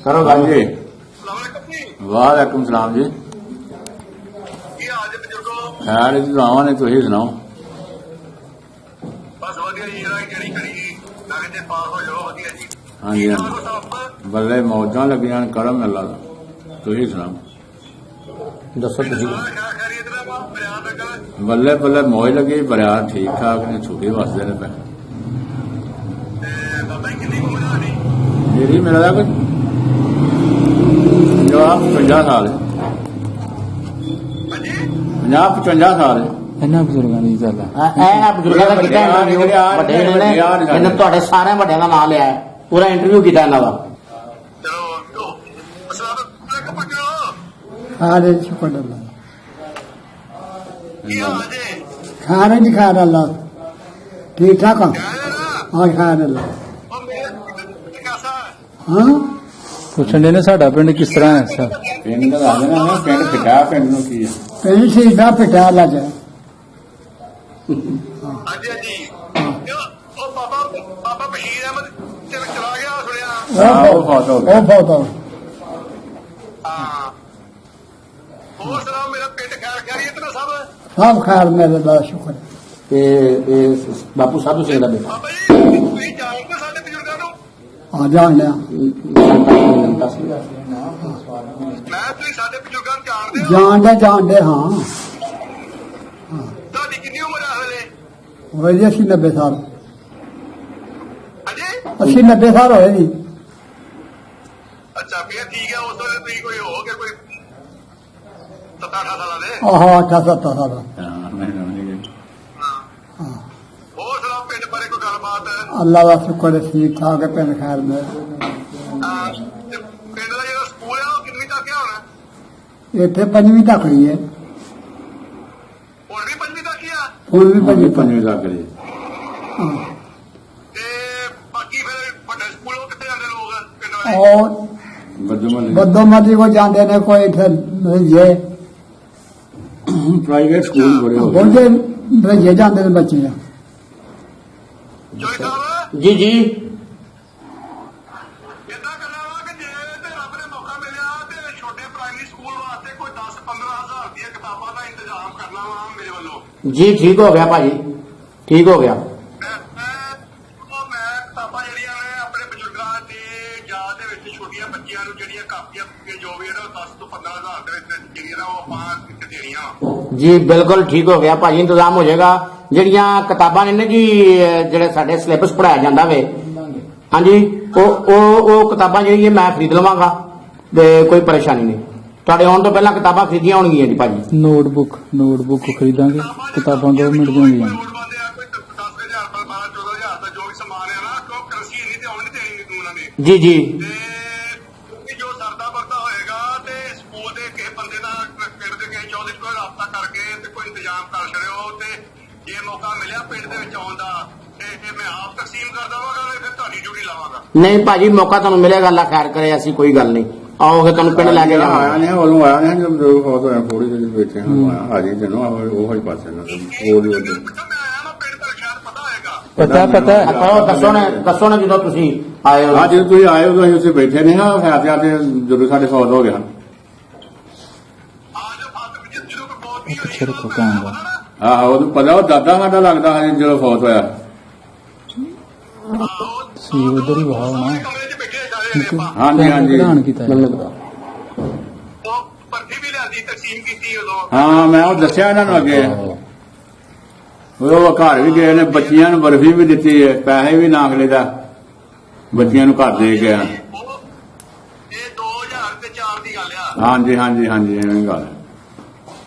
ਕਰੋ ਗੱਲ ਜੀ ਅਸਲਾਮੁਅਲੈਕੁਮ ਜੀ ਵਾਲੇਕੁਮ ਸਲਾਮ ਜੀ ਕੀ ਹਾਲ ਜੀ ਬਜ਼ੁਰਗੋ ਖੈਰ ਜੀ ਦੁਆਵਾਂ ਨੇ ਤੁਸੀਂ ਸੁਣਾਓ। ਬਸ ਵਧੀਆ ਜੀ ਇਹਦਾ ਜਿਹੜੀ ਕਰੀ ਜੀ ਨਵੇਂ ਤੇ ਪਾਸ ਹੋ ਜਾਓ ਵਧੀਆ ਜੀ ਹਾਂਜੀ ਹਾਂਜੀ ਬੱਲੇ ਮੌਜਾਂ ਲੱਗੀਆਂ ਨੇ, ਕਰਮ ਅੱਲਾ ਦਾ। ਤੁਸੀਂ ਸੁਣਾਓ। ਦੱਸੋ ਤੁਸੀਂ ਖੈਰੀਅਤ ਦਾ ਬਿਆਨ ਲੱਗਾ ਬੱਲੇ ਬੱਲੇ ਮੌਜ ਲੱਗੀ, ਬਰਿਆ ਠੀਕ ਠਾਕ ਨੇ, ਛੁੱਟੀ ਵਸਦੇ ਨੇ ਪਏ। ਤੇ ਬਾਬਾ ਜੀ ਕਿੰਨੀ ਉਮਰ ਆ ਜੀ ਮੇਰੀ ਮੇਰਾ ਦਾ ਕੋਈ ਜਵਾਬ 50 ਸਾਲ ਹੈ। ਹਾਂਜੀ 50-55 ਸਾਲ ਹੈ। ਇਹਨਾਂ ਬਜ਼ੁਰਗਾਂ ਦੀ ਗੱਲ ਆ। ਇਹ ਬਜ਼ੁਰਗਾਂ ਦਾ ਕੀਤਾ ਇੰਟਰਵਿਊ ਵੱਡੇ ਨੇ ਇਹਨਾਂ ਤੁਹਾਡੇ ਸਾਰੇ ਵੱਡਿਆਂ ਦਾ ਨਾਮ ਲਿਆ ਹੈ, ਪੂਰਾ ਇੰਟਰਵਿਊ ਕੀਤਾ ਇਹਨਾਂ ਦਾ। ਚਲੋ ਅਸਲਾਮੁਅਲੈਕੁਮ ਬੱਚੋ ਖਾਰੇ ਸ਼ੁਕਰ ਅੱਲਾ ਕੀ ਹਾਲ ਜੀ ਖਾਰੇ ਨਹੀਂ ਖਾਰ ਅੱਲਾ ਠੀਕ ਠਾਕ ਆ ਕਹਿ ਨਾ ਹਾਂ ਖਾਰ ਅੱਲਾ ਉਹ ਮੇਰੇ ਕਾਸਾ ਹਾਂ ਪੁੱਛਣ ਦੇ ਨੇ ਸਾਡਾ ਪਿੰਡ ਕਿਸ ਤਰ੍ਹਾਂ ਹੈ ਸਰ? ਪਿੰਡ ਦਾ ਦੱਸ ਦੇਣਾ ਨਾ, ਪਿੰਡ ਫਿੱਟਾ, ਪਿੰਡ ਨੂੰ ਕੀ ਹੈ। ਪਿੰਡ ਸੀਦਾ ਪਿਟਾ ਅੱਲਾ ਚ ਹਾਂਜੀ ਹਾਂਜੀ ਉਹ ਬਾਬਾ ਬਸ਼ੀਰ ਅਹਿਮਦ ਚਲਾ ਗਿਆ ਸੁਣਿਆ ਉਹ ਫੌਤ ਹੋ ਗਿਆ। ਉਹ ਬਹੁਤ ਆ ਹਾਂ ਹੋਰ ਸੁਣਾਓ ਮੇਰਾ ਪਿੰਡ ਖੈਰੀਅਤ ਨਾ ਸਭ ਸਭ ਖਾਰ ਮੇਰੇ ਦਾ ਸ਼ੁਕਰ ਤੇ ਇਹ ਬਾਪੂ ਸਾਧੂ ਸਿੰਘ ਦਾ ਬੇਟਾ ਬਾਬਾ ਜੀ ਤੁਸੀਂ ਜਾਣਦੇ ਸਾਡੇ ਬਜ਼ੁਰਗਾਂ ਨੂੰ ਆ ਜਾਣ ਲਿਆ ਮੈਂ ਤੁਸੀਂ ਸਾਡੇ ਬਜ਼ੁਰਗਾਂ ਨੂੰ ਜਾਣਦੇ ਹੋ ਜਾਣਦੇ ਹਾਂ ਤੁਹਾਡੀ ਕਿੰਨੀ ਉਮਰ ਹੈ ਹਲੇ ਹੋਏ ਜੀ 90 ਸਾਲ ਹਾਂਜੀ 90 ਸਾਲ ਹੋਏ ਜੀ ਅੱਛਾ ਫੇਰ ਠੀਕ ਹੈ ਉਸ ਵੇਲੇ ਤੁਸੀਂ ਕੋਈ ਹੋ ਗਏ ਕੋਈ 7-8 ਸਾਲਾਂ ਦੇ ਆਹ 8-7 ਸਾਲ ਹਾਂ, ਮੈਂ ਨਹੀਂ ਗਈ। ਹਾਂ ਹੋਰ ਸੁਣਾਓ ਪਿੰਡ ਬਾਰੇ ਕੋਈ ਗੱਲਬਾਤ ਅੱਲਾ ਦਾ ਸ਼ੁਕਰ ਹੈ ਠੀਕ ਠਾਕ ਹੈ ਪਿੰਡ ਖੈਰ ਮੇ ਤੇ ਪਿੰਡ ਦਾ ਜਿਹੜਾ ਸਕੂਲ ਹੈ ਉਹ ਕਿੰਨੀ ਤੱਕ ਹੋਣਾ ਇੱਥੇ ਪੰਜਵੀਂ ਤੱਕ ਹੀ ਹੈ ਹੁਣ ਵੀ 5ਵੀਂ ਤੱਕ ਹੀ ਆ ਹੁਣ ਵੀ ਪੰਜਵੀਂ ਤੱਕ ਪੰਜਵੀਂ ਲੱਗ ਰਹੀ। ਹਾਂ। ਤੇ ਬਾਕੀ ਫਿਰ ਵੱਡੇ ਸਕੂਲੋਂ ਕਿੱਥੇ ਜਾਂਦੇ ਲੋਕ ਪਿੰਡ ਵਾਲੇ ਔਰ ਬੱਦੂ ਮੱਲੀ ਬੱਦੋ ਮਰਦੀ ਕੋ ਜਾਂਦੇ ਨੇ ਕੋਈ ਇੱਥੇ ਜੇ ਪ੍ਰਾਈਵੇਟ ਸਕੂਲ ਬੜੇ ਹੋ ਗਏ। ਬੋਲਦੇ ਰਜੇ ਜਾਂਦੇ ਨੇ ਬੱਚੇ ਜੋਈ ਸਾਹਿਬ ਜੀ ਜੀ ਇਦਾਂ ਕਰਨਾ ਵਾ ਕਿ ਜੇ ਤੇ ਰੱਬ ਨੇ ਮੌਕਾ ਮਿਲਿਆ ਤੇ ਛੋਟੇ ਪ੍ਰਾਇਮਰੀ ਸਕੂਲ ਵਾਸਤੇ ਕੋਈ 10-15 ਹਜ਼ਾਰ ਦੀਆਂ ਕਿਤਾਬਾਂ ਦਾ ਇੰਤਜ਼ਾਮ ਕਰਨਾ ਵਾ ਮੇਰੇ ਵੱਲੋਂ ਜੀ ਠੀਕ ਹੋ ਗਿਆ ਭਾਜੀ ਠੀਕ ਹੋ ਗਿਆ ਮੈਂ ਕਿਤਾਬਾਂ ਜਿਹੜੀਆਂ ਨੇ ਆਪਣੇ ਬਜ਼ੁਰਗਾਂ ਦੀ ਯਾਦ ਦੇ ਵਿੱਚ ਛੋਟੀਆਂ ਬੱਚਿਆਂ ਨੂੰ ਜਿਹੜੀਆਂ ਕਾਪੀਆਂ ਜੋ ਵੀ ਇਹਨਾਂ 10 ਤੋਂ 15 ਹਜ਼ਾਰ ਦੇ ਵਿੱਚ ਜਿਹੜੀਆਂ ਨਾ ਉਹ ਆਪਾਂ ਦੇਣੀਆਂ ਜੀ ਬਿਲਕੁਲ ਠੀਕ ਹੋ ਗਿਆ ਭਾਜੀ ਇੰਤਜ਼ਾਮ ਹੋ ਜਾਏਗਾ। ਜਿਹੜੀਆਂ ਕਿਤਾਬਾਂ ਨੇ ਨਾ ਜੀ ਜਿਹੜੇ ਸਾਡੇ ਸਿਲੇਬਸ ਪੜਾਇਆ ਜਾਂਦਾ ਵੇ ਹਾਂਜੀ ਉਹ ਕਿਤਾਬਾਂ ਜਿਹੜੀਆਂ ਮੈਂ ਖਰੀਦ ਲਵਾਂਗਾ ਤੇ ਕੋਈ ਪਰੇਸ਼ਾਨੀ ਨਹੀਂ। ਤੁਹਾਡੇ ਆਉਣ ਤੋਂ ਪਹਿਲਾਂ ਕਿਤਾਬਾਂ ਖਰੀਦੀਆਂ ਹੋਣਗੀਆਂ ਜੀ ਭਾਜੀ। ਨੋਟਬੁੱਕ ਖਰੀਦਾਂਗੇ, ਕਿਤਾਬਾਂ 2 ਮਿੰਟ ਦੀਆਂ ਹੁੰਦੀਆਂ। ਕੋਈ 10,000 ਪਰ 12-14,000 ਦਾ ਜੋ ਵੀ ਸਮਾਨ ਹੈ ਨਾ ਕਿਉਂ ਕਰੰਸੀ ਨਹੀਂ ਤੇ ਆਉਣ ਨਹੀਂ ਦੇਣੀ ਉਹਨਾਂ ਨੇ ਜੀ ਜੀ ਤੇ ਜੋ ਸਰਦਾ ਵਰਦਾ ਹੋਏਗਾ ਤੇ ਸਕੂਲ ਦੇ ਕਿਸੇ ਬੰਦੇ ਨਾਲ ਪਿੰਡ ਦੇ ਕਿਸੇ ਚੌਧਰੀ ਕੋਲ ਰਾਬਤਾ ਕਰਕੇ ਤੇ ਕੋਈ ਇੰਤਜ਼ਾਮ ਕਰ ਛੜਿਓ ਤੇ ਜੇ ਮੌਕਾ ਮਿਲਿਆ ਪਿੰਡ ਦੇ ਵਿੱਚ ਆਉਣ ਦਾ ਤੇ ਮੈਂ ਆਪ ਤਕਸੀਮ ਕਰ ਦਵਾਂਗਾ ਤੇ ਫਿਰ ਤੁਹਾਡੀ ਡਿਊਟੀ ਲਾਵਾਂਗਾ। ਨਹੀਂ ਭਾਜੀ ਮੌਕਾ ਤੁਹਾਨੂੰ ਮਿਲੇਗਾ ਅੱਲਾ ਖੈਰ ਕਰੇ ਐਸੀ ਕੋਈ ਗੱਲ ਨਹੀਂ ਆਓਗੇ ਤੁਹਾਨੂੰ ਪਿੰਡ ਲੈ ਕੇ ਆਇਆ ਜਾਵਾਂਗੇ। ਨਹੀਂ ਉਦੋਂ ਆਇਆ ਨਹੀਂ ਜਦੋਂ ਫੌਤ ਹੋਇਆ ਥੋੜੀ ਜਿਹੀ ਬੈਠੇ ਹਾਂ ਹਾਜੀ ਜਨੋ ਉਹ ਹੀ ਪਾਸੇ ਨਾ ਉਹ ਵੀ ਉਹਦੇ ਪੁੱਛੋ ਮੈਂ ਆਇਆ ਨਾ ਪਿੰਡ ਦਾ ਸ਼ਾਇਦ ਪਤਾ ਹੋਏਗਾ ਪਤਾ ਦੱਸੋ ਨਾ ਜਦੋਂ ਤੁਸੀਂ ਆਏ ਹੋ ਹਾਂ ਜਦੋਂ ਤੁਸੀਂ ਆਏ ਉਦੋਂ ਅਸੀਂ ਉੱਥੇ ਬੈਠੇ ਨੇ ਹਾਂ ਫੈਸਲਿਆਂ ਤੇ ਜਦੋਂ ਸਾਡੇ ਫੌਤ ਹੋ ਗਿਆ ਆਜ ਫਾਤ ਵਿੱਚ ਜਦੋਂ ਕੋਈ ਬਹੁਤ ਨਹੀਂ ਪਿੱਛੇ ਰੱਖੋ ਕੈਮਰਾ। ਆਹੋ ਉਹਨੂੰ ਪਤਾ ਉਹ ਦਾਦਾ ਸਾਡਾ ਲੱਗਦਾ ਹੈ ਜਦੋਂ ਫੌਤ ਹੋਇਆ। ਸੀ ਉਧਰ ਹੀ ਵਾਹ ਹੋਣਾ ਕਮਰੇ 'ਚ ਬੈਠੇ ਸਾਰੇ ਨੇ ਆਪਾਂ ਹਾਂਜੀ ਹਾਂਜੀ ਪ੍ਰਧਾਨ ਕੀਤਾ ਹੈ। ਉਹ ਭਰਤੀ ਵੀ ਲਿਆਂਦੀ ਤਕਸੀਮ ਕੀਤੀ ਉਦੋਂ ਹਾਂ ਮੈਂ ਉਹ ਦੱਸਿਆ ਇਹਨਾਂ ਨੂੰ ਅੱਗੇ ਉਹ ਘਰ ਵੀ ਗਏ ਨੇ, ਬੱਚੀਆਂ ਨੂੰ ਬਰਫੀ ਵੀ ਦਿੱਤੀ ਹੈ, ਪੈਸੇ ਵੀ ਨਾਖਲੇ ਦਾ ਬੱਚੀਆਂ ਨੂੰ ਘਰ ਦੇ ਗਿਆ। ਇਹ 2004 ਦੀ ਗੱਲ ਆ ਹਾਂਜੀ ਹਾਂਜੀ ਹਾਂਜੀ ਐਵੇਂ ਗੱਲ ਹੈ।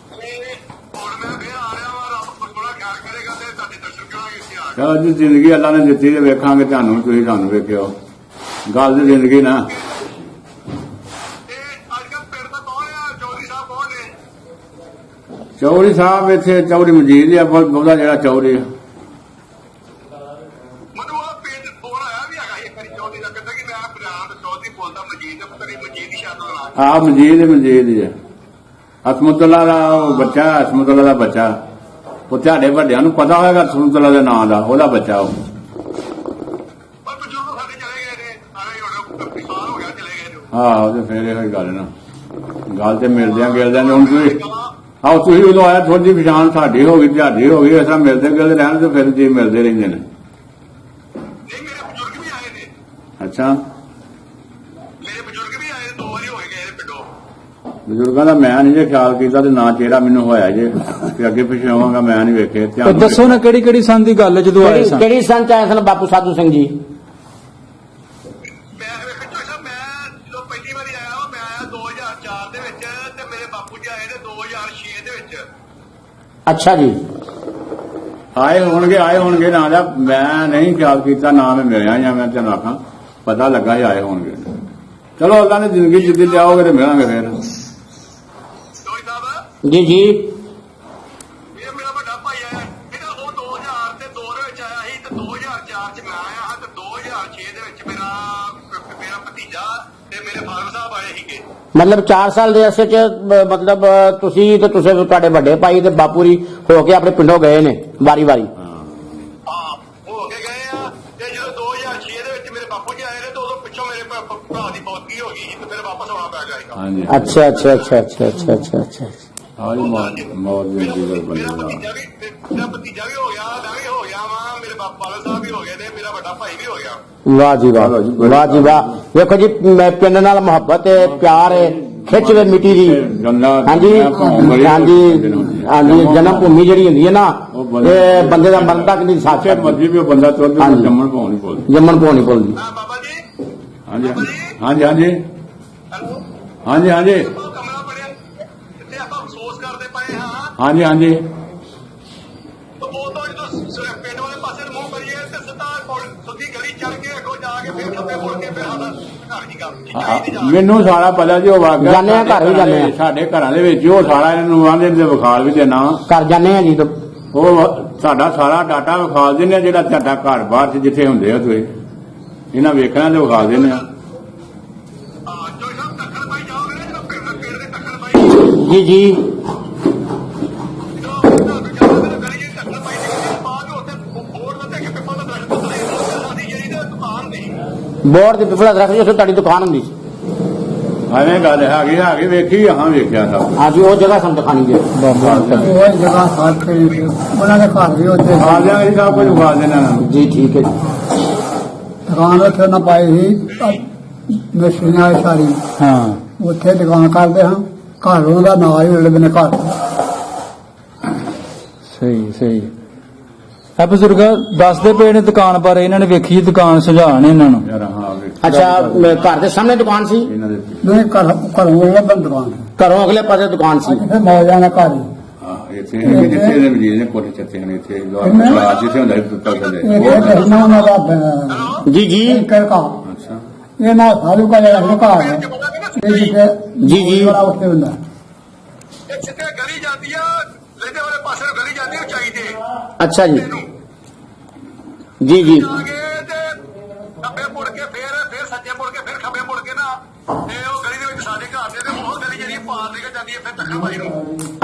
ਹੁਣ ਮੈਂ ਫੇਰ ਆ ਰਿਹਾ ਵਾਂ ਰੱਬ ਥੋੜਾ ਖਿਆਲ ਕਰੇਗਾ ਤੇ ਤੁਹਾਡੇ ਦਰਸ਼ਨ ਕਰਾਂਗੇ ਇੱਥੇ ਆ ਕੇ। ਚਲੋ ਜੀ ਜ਼ਿੰਦਗੀ ਅੱਲਾ ਨੇ ਦਿੱਤੀ ਤੇ ਵੇਖਾਂਗੇ ਤੁਹਾਨੂੰ, ਤੁਸੀਂ ਸਾਨੂੰ ਵੇਖਿਓ ਗੱਲ ਦੀ ਜ਼ਿੰਦਗੀ ਨਾ। ਤੇ ਅੱਜ ਕੱਲ ਪਿੰਡ ਦਾ ਕੌਣ ਆ ਚੌਧਰੀ ਸਾਹਿਬ ਕੌਣ ਨੇ ਚੌਧਰੀ ਸਾਹਿਬ ਇੱਥੇ ਚੌਧਰੀ ਮਜੀਦ ਆ ਬਹੁਤਾ ਜਿਹੜਾ ਚੌਧਰੀ ਆ। ਮੈਨੂੰ ਉਹ ਪਿੰਡ ਫੋਨ ਆਇਆ ਵੀ ਹੈਗਾ ਇੱਕ ਵਾਰੀ ਚੌਧਰੀ ਆ ਮਜੀਦ ਜੀ ਅਸਮਤੁੱਲਾ ਦਾ ਉਹ ਬੱਚਾ, ਅਸਮਤੁੱਲਾ ਦਾ ਬੱਚਾ, ਉਹ ਤੁਹਾਡੇ ਵੱਡਿਆਂ ਨੂੰ ਪਤਾ ਹੋਏਗਾ ਅਸਮਤੁੱਲਾ ਦੇ ਨਾਂ ਦਾ, ਉਹਦਾ ਬੱਚਾ ਉਹ। ਪਰ ਬਜ਼ੁਰਗ ਸਾਡੇ ਚਲੇ ਗਏ ਨੇ, ਸਾਰੇ ਹੁਣ ਸਾਲ ਹੋ ਗਿਆ ਚਲੇ ਗਏ ਨੇ। ਆਹੋ ਤੇ ਫੇਰ ਇਹੋ ਹੀ ਗੱਲ ਨਾ, ਗੱਲ ਤੇ ਮਿਲਦਿਆਂ ਗਿਲਦਿਆਂ ਨੇ ਹੁਣ ਤੁਸੀਂ ਆਓ, ਤੁਸੀਂ ਉਦੋਂ ਆਇਆ ਥੋੜੀ ਜਿਹੀ ਪਛਾਣ ਸਾਡੀ ਹੋ ਗਈ, ਤੁਹਾਡੀ ਹੋ ਗਈ, ਇਸ ਤਰ੍ਹਾਂ ਮਿਲਦੇ ਗਿਲਦੇ ਰਹਿਣ ਤੇ ਫਿਰ ਜੀ ਮਿਲਦੇ ਰਹਿੰਦੇ ਨੇ। ਨਹੀਂ, ਮੇਰੇ ਬਜ਼ੁਰਗ ਵੀ ਆਏ ਨੇ, ਅੱਛਾ, ਮੇਰੇ ਬਜ਼ੁਰਗ ਵੀ ਆਏ, 2 ਵਾਰੀ ਹੋ ਗਏ ਨੇ ਪਿੰਡੋਂ। ਬਜ਼ੁਰਗਾਂ ਦਾ ਮੈਂ ਨਹੀਂ ਜੇ ਖਿਆਲ ਕੀਤਾ ਤੇ ਨਾ ਚਿਹਰਾ ਮੈਨੂੰ ਹੋਇਆ ਜੇ, ਤੇ ਅੱਗੇ ਪਿੱਛੇ ਹੋਵਾਂਗਾ ਮੈਂ ਨਹੀਂ ਵੇਖੇ। ਤੇ ਧਿਆਨ ਦੱਸੋ ਨਾ ਕਿਹੜੀ ਸੰਨ ਦੀ ਗੱਲ ਹੈ ਜਦੋਂ ਆਏ ਸਨ? ਕਿਹੜੀ ਸੰਨ ਚ ਆਏ ਸਨ ਬਾਪੂ ਸਾਧੂ ਸਿੰਘ ਜੀ? ਮੈਂ ਵੇਖੋ ਸਾਹਿਬ, ਮੈਂ ਜਦੋਂ ਪਹਿਲੀ ਵਾਰੀ ਆਇਆ ਮੈਂ ਆਇਆ 2004 ਦੇ ਵਿੱਚ, ਤੇ ਮੇਰੇ ਬਾਪੂ ਜੀ ਆਏ ਨੇ 2006 ਦੇ ਵਿੱਚ। ਅੱਛਾ ਜੀ। ਆਏ ਹੋਣਗੇ ਨਾ ਦਾ ਮੈਂ ਨਹੀਂ ਖਿਆਲ ਕੀਤਾ, ਨਾ ਮੈਂ ਮਿਲਿਆ ਜਾਂ ਮੈਂ ਤੈਨੂੰ ਆਖਾਂ ਪਤਾ ਲੱਗਾ ਹੀ ਆਏ ਹੋਣਗੇ। ਚਲੋ ਅੱਲਾ ਨੇ ਜ਼ਿੰਦਗੀ ਜਿੱਦੀ ਲਿਆਓਗੇ ਤੇ ਮਿਲਾਂਗੇ ਫਿਰ। ਦੋਈ ਸਾਹਿਬ, ਜੀ ਜੀ। ਇਹ ਮੇਰਾ ਵੱਡਾ ਭਾਈ ਹੈ, ਇਹਦਾ ਉਹ 2000 ਤੇ 2 ਦੇ ਵਿੱਚ ਆਇਆ ਸੀ, ਤੇ 2004 ਚ ਮੈਂ ਆਇਆ ਹਾਂ, ਤੇ 2006 ਦੇ ਵਿੱਚ ਮੇਰਾ ਭਤੀਜਾ ਤੇ ਮੇਰੇ ਫਾਦਰ ਸਾਹਿਬ ਆਏ ਸੀਗੇ। ਮਤਲਬ 4 ਸਾਲ ਦੇ ਅਰਸੇ ਚ ਮਤਲਬ ਤੁਸੀਂ ਤੇ ਤੁਹਾਡੇ ਵੱਡੇ ਭਾਈ ਤੇ ਬਾਪੂ ਜੀ ਹੋ ਕੇ ਆਪਣੇ ਪਿੰਡੋਂ ਗਏ ਨੇ ਵਾਰੀ-ਵਾਰੀ। ਹਾਂ, ਹੋ ਕੇ ਗਏ ਆ, ਤੇ ਜਦੋਂ 2006 ਦੇ ਵਿੱਚ ਮੇਰੇ ਬਾਪੂ ਜੀ ਆਏ ਨੇ, ਤੇ ਉਦੋਂ ਪਿੱਛੋਂ ਮੇਰੇ ਭਰਾ ਦੀ ਮੌਤੀ ਹੋ ਗਈ, ਤੇ ਫਿਰ ਵਾਪਸ ਆਉਣਾ ਪੈ ਗਿਆ ਸੀਗਾ। ਹਾਂਜੀ, ਅੱਛਾ। ਹਾਂਜੀ, ਮੌਤ ਜ਼ਿੰਦਗੀ ਦਾ ਮੇਰਾ ਬੰਦਾ। ਭਤੀਜਾ ਵੀ ਹੋ ਗਿਆ, ਮੈਂ ਵੀ ਹੋ ਗਿਆ ਵਾ, ਮੇਰੇ ਬਾਪਾ ਸਾਹਿਬ ਵੀ ਹੋ ਗਏ ਨੇ, ਮੇਰਾ ਵੱਡਾ ਭਾਈ ਵੀ ਹੋ ਗਿਆ। ਵਾਹ ਜੀ ਵਾਹ, ਵਾਹ ਜੀ ਵਾਹ। ਵੇਖੋ ਜੀ, ਪਿੰਡ ਨਾਲ ਮੁਹੱਬਤ ਹੈ, ਪਿਆਰ ਹੈ, ਖਿੱਚ ਵੇ ਮਿੱਟੀ ਦੀ। ਹਾਂਜੀ, ਜਨਮ ਭੂਮੀ ਜਿਹੜੀ ਹੁੰਦੀ ਹੈ ਨਾ, ਇਹ ਬੰਦੇ ਦਾ ਮਰਨ ਤੱਕ ਨਹੀਂ ਸਾਥ ਮਰਜੀ ਵੀ ਉਹ ਬੰਦਾ ਤੁਰ ਜੰਮਣ ਪਾਉ ਨਹੀਂ ਭੁੱਲਦਾ। ਜੰਮਣ ਭੋ ਨਹੀਂ ਭੁੱਲਦੀ। ਹਾਂ ਬਾਬਾ ਜੀ, ਹਾਂਜੀ ਹੈਲੋ, ਹਾਂਜੀ ਉਹ ਕਮਰਾ ਬਣਿਆ, ਇੱਥੇ ਆਪਾਂ ਅਫਸੋਸ ਕਰਦੇ ਪਏ ਹਾਂ। ਹਾਂਜੀ ਉਹ ਤੋਂ ਜਦੋਂ ਪਿੰਡ ਵਾਲੇ ਪਾਸੇ ਨੂੰ ਮੂੰਹ ਕਰੀਏ, ਤੇ ਸਿੱਧੀ ਗਲੀ ਚੜ ਕੇ ਅੱਗੋਂ ਜਾ ਕੇ ਫਿਰ ਖੱਬੇ ਮੁੜ ਕੇ ਫਿਰ ਸਾਡਾ ਘਰ ਦੀ ਗੱਲ। ਮੈਨੂੰ ਸਾਰਾ ਪਤਾ ਜੀ, ਉਹ ਵਾਕਿਆ ਜਾਂਦੇ ਆ, ਘਰ ਵੀ ਜਾਂਦੇ ਆ। ਸਾਡੇ ਘਰਾਂ ਦੇ ਵਿੱਚ ਉਹ ਸਾਰਾ ਇਹਨੂੰ ਆਂਦੇ ਦੇ ਵਿਖਾਲ ਵੀ ਦੇਣਾ, ਘਰ ਜਾਂਦੇ ਆ ਜੀ। ਉਹ ਸਾਡਾ ਸਾਰਾ ਡਾਟਾ ਵਿਖਾਲ ਦਿੰਦੇ ਆ, ਜਿਹੜਾ ਤੁਹਾਡਾ ਘਰ ਬਾਹਰ ਚ ਜਿੱਥੇ ਹੁੰਦੇ ਆ ਤੁਸੀਂ ਇਹਨਾਂ ਵੇਖਣਾ ਤੇ ਵਿਖਾਲ ਦਿੰਦੇ ਆ। ਜੋ ਸਭ ਦੱਖਣ ਪਾਈ ਜਾਓਗੇ ਨਾ, ਜਦੋਂ ਪਿੰਡ ਦੇ ਦੱਖਣ ਪਾਈ ਜੀ ਜੀ। ਗਲੀ ਜਿਹੜੀ ਦੱਖਣ ਪਾਈ ਦੀ ਬਾਅਦ ਉੱਥੇ ਬੋਰਡ ਲੱਗੇ ਕਿ ਪਿੱਪਲ ਦਾ ਦਰਖਤ ਥੱਲੇ ਸਾਡੀ ਜਿਹੜੀ ਦੁਕਾਨ ਦੀ ਬੋਰਡ ਦੇ ਪਿਪਲਾ ਦਰਖਤ ਜਿੱਥੇ ਤੁਹਾਡੀ ਦੁਕਾਨ ਹੁੰਦੀ ਸੀ। ਐਵੇਂ ਗੱਲ ਹੈਗੀ ਵੇਖੀ ਹਾਂ ਵੇਖਿਆ ਸਭ। ਹਾਂਜੀ, ਉਹ ਜਗ੍ਹਾ ਸਾਨੂੰ ਦਿਖਾਣੀ ਜੀ। ਉਹ ਜਗ੍ਹਾ ਸਾਥ ਕੇ ਉਹਨਾਂ ਦੇ ਘਰ ਵੀ ਉੱਥੇ ਆ ਜਾਏਗਾ ਸਭ ਕੁਝ ਵਿਖਾਲ ਦੇਣਾ ਇਹਨਾਂ ਨੂੰ। ਜੀ ਠੀਕ ਹੈ ਜੀ। ਦੁਕਾਨ ਉੱਥੇ ਨਾ ਪਾਈ ਸੀ ਮਸ਼ੀਨਾਂ ਸਾਰੀ, ਹਾਂ, ਉੱਥੇ ਦੁਕਾਨ ਕਰਦੇ ਹਾਂ, ਘਰ ਉਹਦਾ ਨਾਲ ਹੀ ਲੱਗਦੇ ਨੇ ਘਰ। ਸਹੀ। ਇਹ ਬਜ਼ੁਰਗ ਦੱਸਦੇ ਪਏ ਨੇ ਦੁਕਾਨ ਬਾਰੇ, ਇਹਨਾਂ ਨੇ ਵੇਖੀ ਦੁਕਾਨ ਸੁਝਾਣ ਇਹਨਾਂ ਨੂੰ। ਯਾਰ ਹਾਂ ਅੱਛਾ, ਘਰ ਦੇ ਸਾਹਮਣੇ ਦੁਕਾਨ ਸੀ? ਇਹਨਾਂ ਦੇ ਨਹੀਂ ਘਰੋਂ ਲੱਭਣ ਦੁਕਾਨ ਘਰੋਂ ਅਗਲੇ ਪਾਸੇ ਦੁਕਾਨ ਸੀ। ਇੱਥੇ ਮੌਜਾਂ ਦਾ ਘਰ ਹੀ। ਇੱਥੇ ਜਿੱਥੇ ਇਹਦੇ ਵਜੀਰ ਨੇ ਕੋਠੇ ਚੱਤੇ ਨੇ, ਇੱਥੇ ਜਿੱਥੇ ਹੁੰਦਾ ਤੁੱਤਲ ਥੱਲੇ। ਇਹ ਦੇਖਣਾ ਉਹਨਾਂ ਦਾ ਜੀ ਜੀ ਕਰਕਾ ਅੱਛਾ, ਇਹ ਨਾ ਸਾਲੂ ਕਾ ਜਿਹੜਾ ਘਰ ਹੈ, ਇਹ ਜਿੱਥੇ ਜੀ। ਬੜਾ ਉੱਥੇ ਹੁੰਦਾ। ਇਹ ਸਿੱਧੇ ਗਲੀ ਜਾਂਦੀ ਆ, ਲੈਦੇ ਵਾਲੇ ਪਾਸੇ ਨੂੰ ਗਲੀ ਜਾਂਦੀ ਆ ਉਚਾਈ ਤੇ। ਅੱਛਾ ਜੀ। ਜੀ ਜਾ ਕੇ ਤੇ ਖੱਬੇ ਮੁੜ ਕੇ ਫਿਰ ਸੱਜੇ ਮੁੜ ਕੇ ਫਿਰ ਖੱਬੇ ਮੁੜ ਕੇ ਨਾ, ਤੇ ਉਹ ਗਲੀ ਦੇ ਵਿੱਚ ਸਾਡੇ ਘਰ ਦੇ, ਤੇ ਉਹ ਗਲੀ ਜਿਹੜੀ ਪਾਰ ਨਿਕਲ ਜਾਂਦੀ ਹੈ ਫਿਰ ਦੱਖਣ ਪਾਈ ਨੂੰ।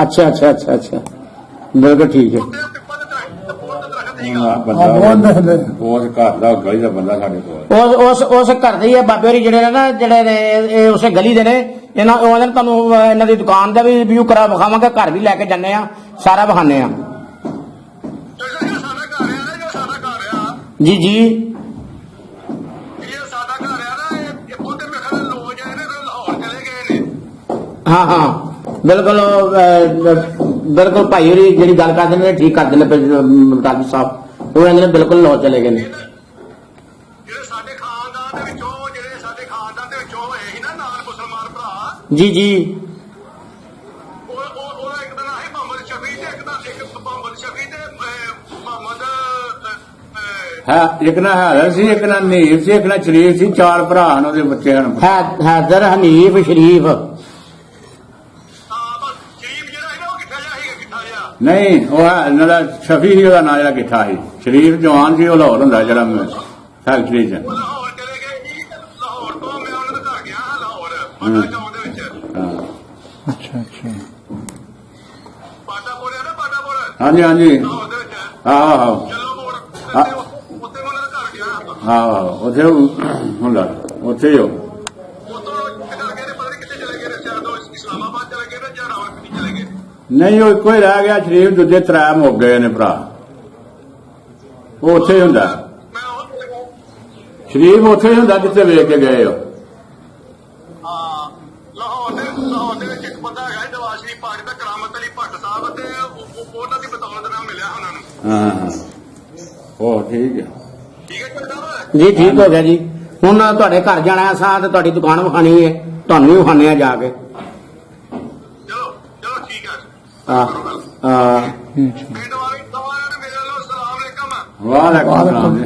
ਅੱਛਾ। ਬਿਲਕੁਲ ਠੀਕ ਹੈ। ਉੱਤੇ ਪਿੱਪਲ ਦੇ ਦਰਖਤ ਸੀਗਾ। ਬਹੁਤ ਦੇਖਦੇ ਉਸ ਘਰ ਦਾ ਗਲੀ ਦਾ ਬੰਦਾ ਸਾਡੇ ਕੋਲ। ਉਸ ਘਰ ਦੇ ਹੀ ਬਾਬੇ ਹੋਰੀ ਜਿਹੜੇ ਨੇ ਨਾ, ਜਿਹੜੇ ਇਹ ਉਸੇ ਗਲੀ ਦੇ ਨੇ, ਇਹਨਾਂ ਉਹ ਕਹਿੰਦੇ ਤੁਹਾਨੂੰ ਇਹਨਾਂ ਦੀ ਦੁਕਾਨ ਦਾ ਵੀ ਵਿਊ ਕਰਾ ਵਿਖਾਵਾਂਗੇ, ਘਰ ਵੀ ਲੈ ਕੇ ਜਾਂਦੇ ਆ, ਸਾਰਾ ਵਿਖਾਣੇ ਆ। ਜੋ ਸਾਡਾ ਘਰ ਆ ਨਾ, ਜੋ ਸਾਡਾ ਘਰ ਆ, ਜੀ ਜੀ। ਇਹ ਸਾਡਾ ਘਰ ਆ ਨਾ, ਇਹ ਉਹਦੇ ਮੇਰੇ ਖਿਆਲ ਲੋਜ ਆ, ਇਹਨੇ ਲਾਹੌਰ ਚਲੇ ਗਏ ਨੇ। ਹਾਂ ਬਿਲਕੁਲ ਭਾਈ ਹੋਰੀ ਜਿਹੜੀ ਗੱਲ ਕਰਦੇ ਨੇ ਠੀਕ ਕਰਦੇ ਨੇ ਰਾਜੀ ਸਾਹਿਬ, ਉਹ ਕਹਿੰਦੇ ਨੇ ਬਿਲਕੁਲ ਲੋ ਚਲੇ ਗਏ ਨੇ। ਜਿਹੜੇ ਸਾਡੇ ਖਾਨਦਾਨ ਦੇ ਵਿੱਚੋਂ ਹੋਏ ਸੀ ਨਾ ਨਾਲ ਮੁਸਲਮਾਨ ਭਰਾ, ਜੀ ਜੀ। ਉਹਦਾ ਇੱਕ ਦਾ ਨਾਂ ਹੈ ਮੁਹੰਮਦ ਸ਼ਫੀ, ਤੇ ਇੱਕ ਮੁਹੰਮਦ ਸ਼ਫੀ ਤੇ ਮੁਹੰਮਦ ਇੱਕ ਨਾ ਹੈਦਰ ਸੀ, ਇੱਕ ਨਾ ਨੀਰ ਸੀ, ਇੱਕ ਨਾ ਸ਼ਰੀਫ ਸੀ, 4 ਭਰਾ ਹਨ ਉਹਦੇ ਬੱਚੇ ਹਨ। ਹੈਦਰ, ਹਨੀਫ, ਸ਼ਰੀਫ। ਸ਼ਰੀਫ ਜਿਹੜਾ ਹੈ ਨਾ, ਉਹ ਕਿੱਥਾ ਜਿਹਾ ਨਹੀਂ, ਉਹ ਹੈ ਇਹਨਾਂ ਦਾ ਸ਼ਫੀ ਸੀ, ਉਹਦਾ ਨਾਂ ਜਿਹੜਾ ਗਿੱਠਾ ਸੀ। ਸ਼ਰੀਫ ਜਵਾਨ ਸੀ, ਉਹ ਲਾਹੌਰ ਹੁੰਦਾ ਜਿਹੜਾ ਫੈਕਟਰੀ 'ਚ। ਲਾਹੌਰ ਚਲੇ ਗਏ ਜੀ। ਲਾਹੌਰ ਤੋਂ ਮੈਂ ਉਹਨਾਂ ਦੇ ਘਰ ਗਿਆ, ਲਾਹੌਰ ਮਾਤਾ ਚੌਂਕ ਦੇ ਵਿੱਚ। ਅੱਛਾ ਅੱਛਾ ਪਾਟਾ ਬੋਲਿਆ ਨਾ ਪਾਟਾ ਬੋਲ ਹਾਂਜੀ ਹਾਂਜੀ ਉਹਦੇ ਵਿੱਚ ਆਹੋ ਚੱਲੋ ਮੋੜ ਉੱਤੇ ਉਹਨਾਂ ਦਾ ਘਰ ਗਿਆ ਆਹੋ ਉੱਥੇ ਹੁੰਦਾ ਉੱਥੇ ਹੀ ਹੋ ਉਤੋਂ ਕਿੱਧਰ ਗਏ ਨੇ ਪਤਾ ਨਹੀਂ ਕਿੱਥੇ ਚਲੇ ਗਏ ਨੇ ਸ਼ਾਇਦ ਉਹ ਇਸਲਾਮਾਬਾਦ ਚਲੇ ਗਏ ਨੇ ਜਾਂ ਰਾਵਲਪਿੰਡੀ ਚਲੇ ਗਏ ਨਹੀਂ ਉਹ ਇੱਕੋ ਹੀ ਰਹਿ ਗਿਆ ਸ਼ਰੀਫ ਦੂਜੇ ਤਰੇ ਮੁੱਕ ਗਏ ਨੇ ਭਰਾ ਉਹ ਉੱਥੇ ਹੀ ਹੁੰਦਾ ਮੈਂ ਉਹ ਸ਼ਰੀਫ ਉੱਥੇ ਹੀ ਹੁੰਦਾ ਜਿੱਥੇ ਵੇਖ ਕੇ ਗਏ ਹੋ ਹਾਂ ਲਾਹੌਰ ਦੇ ਵਿੱਚ ਇੱਕ ਬੰਦਾ ਹੈਗਾ ਨਵਾਜ਼ ਸ਼ਰੀਫ ਪਾਰਟੀ ਦਾ ਕਰਾਮਤ ਅਲੀ ਭੱਟ ਸਾਹਿਬ ਤੇ ਉਹਨਾਂ ਦੀ ਬਤੌਲਤ ਨਾਮ ਮਿਲਿਆ ਉਹਨਾਂ ਨੂੰ ਹਾਂ ਉਹ ਠੀਕ ਹੈ ਠੀਕ ਹੈ ਜੀ ਸਾਹਿਬ ਜੀ ਠੀਕ ਹੋ ਗਿਆ ਜੀ। ਹੁਣ ਤੁਹਾਡੇ ਘਰ ਜਾਣਾ ਸਾਂ ਤੇ ਤੁਹਾਡੀ ਦੁਕਾਨ ਵਿਖਾਣੀ ਹੈ, ਤੁਹਾਨੂੰ ਵੀ ਵਿਖਾਣੇ ਆ ਜਾ ਕੇ। ਚਲੋ ਠੀਕ ਹੈ ਹਾਂ ਪਿੰਡ ਵਾਲੇ ਸਾਰਿਆਂ ਨੇ ਮੇਰੇ ਵੱਲੋਂ ਸਲਾਮ ਅਲੈਕਮ ਵਾਲੇਕੁਮ ਸਲਾਮ ਜੀ।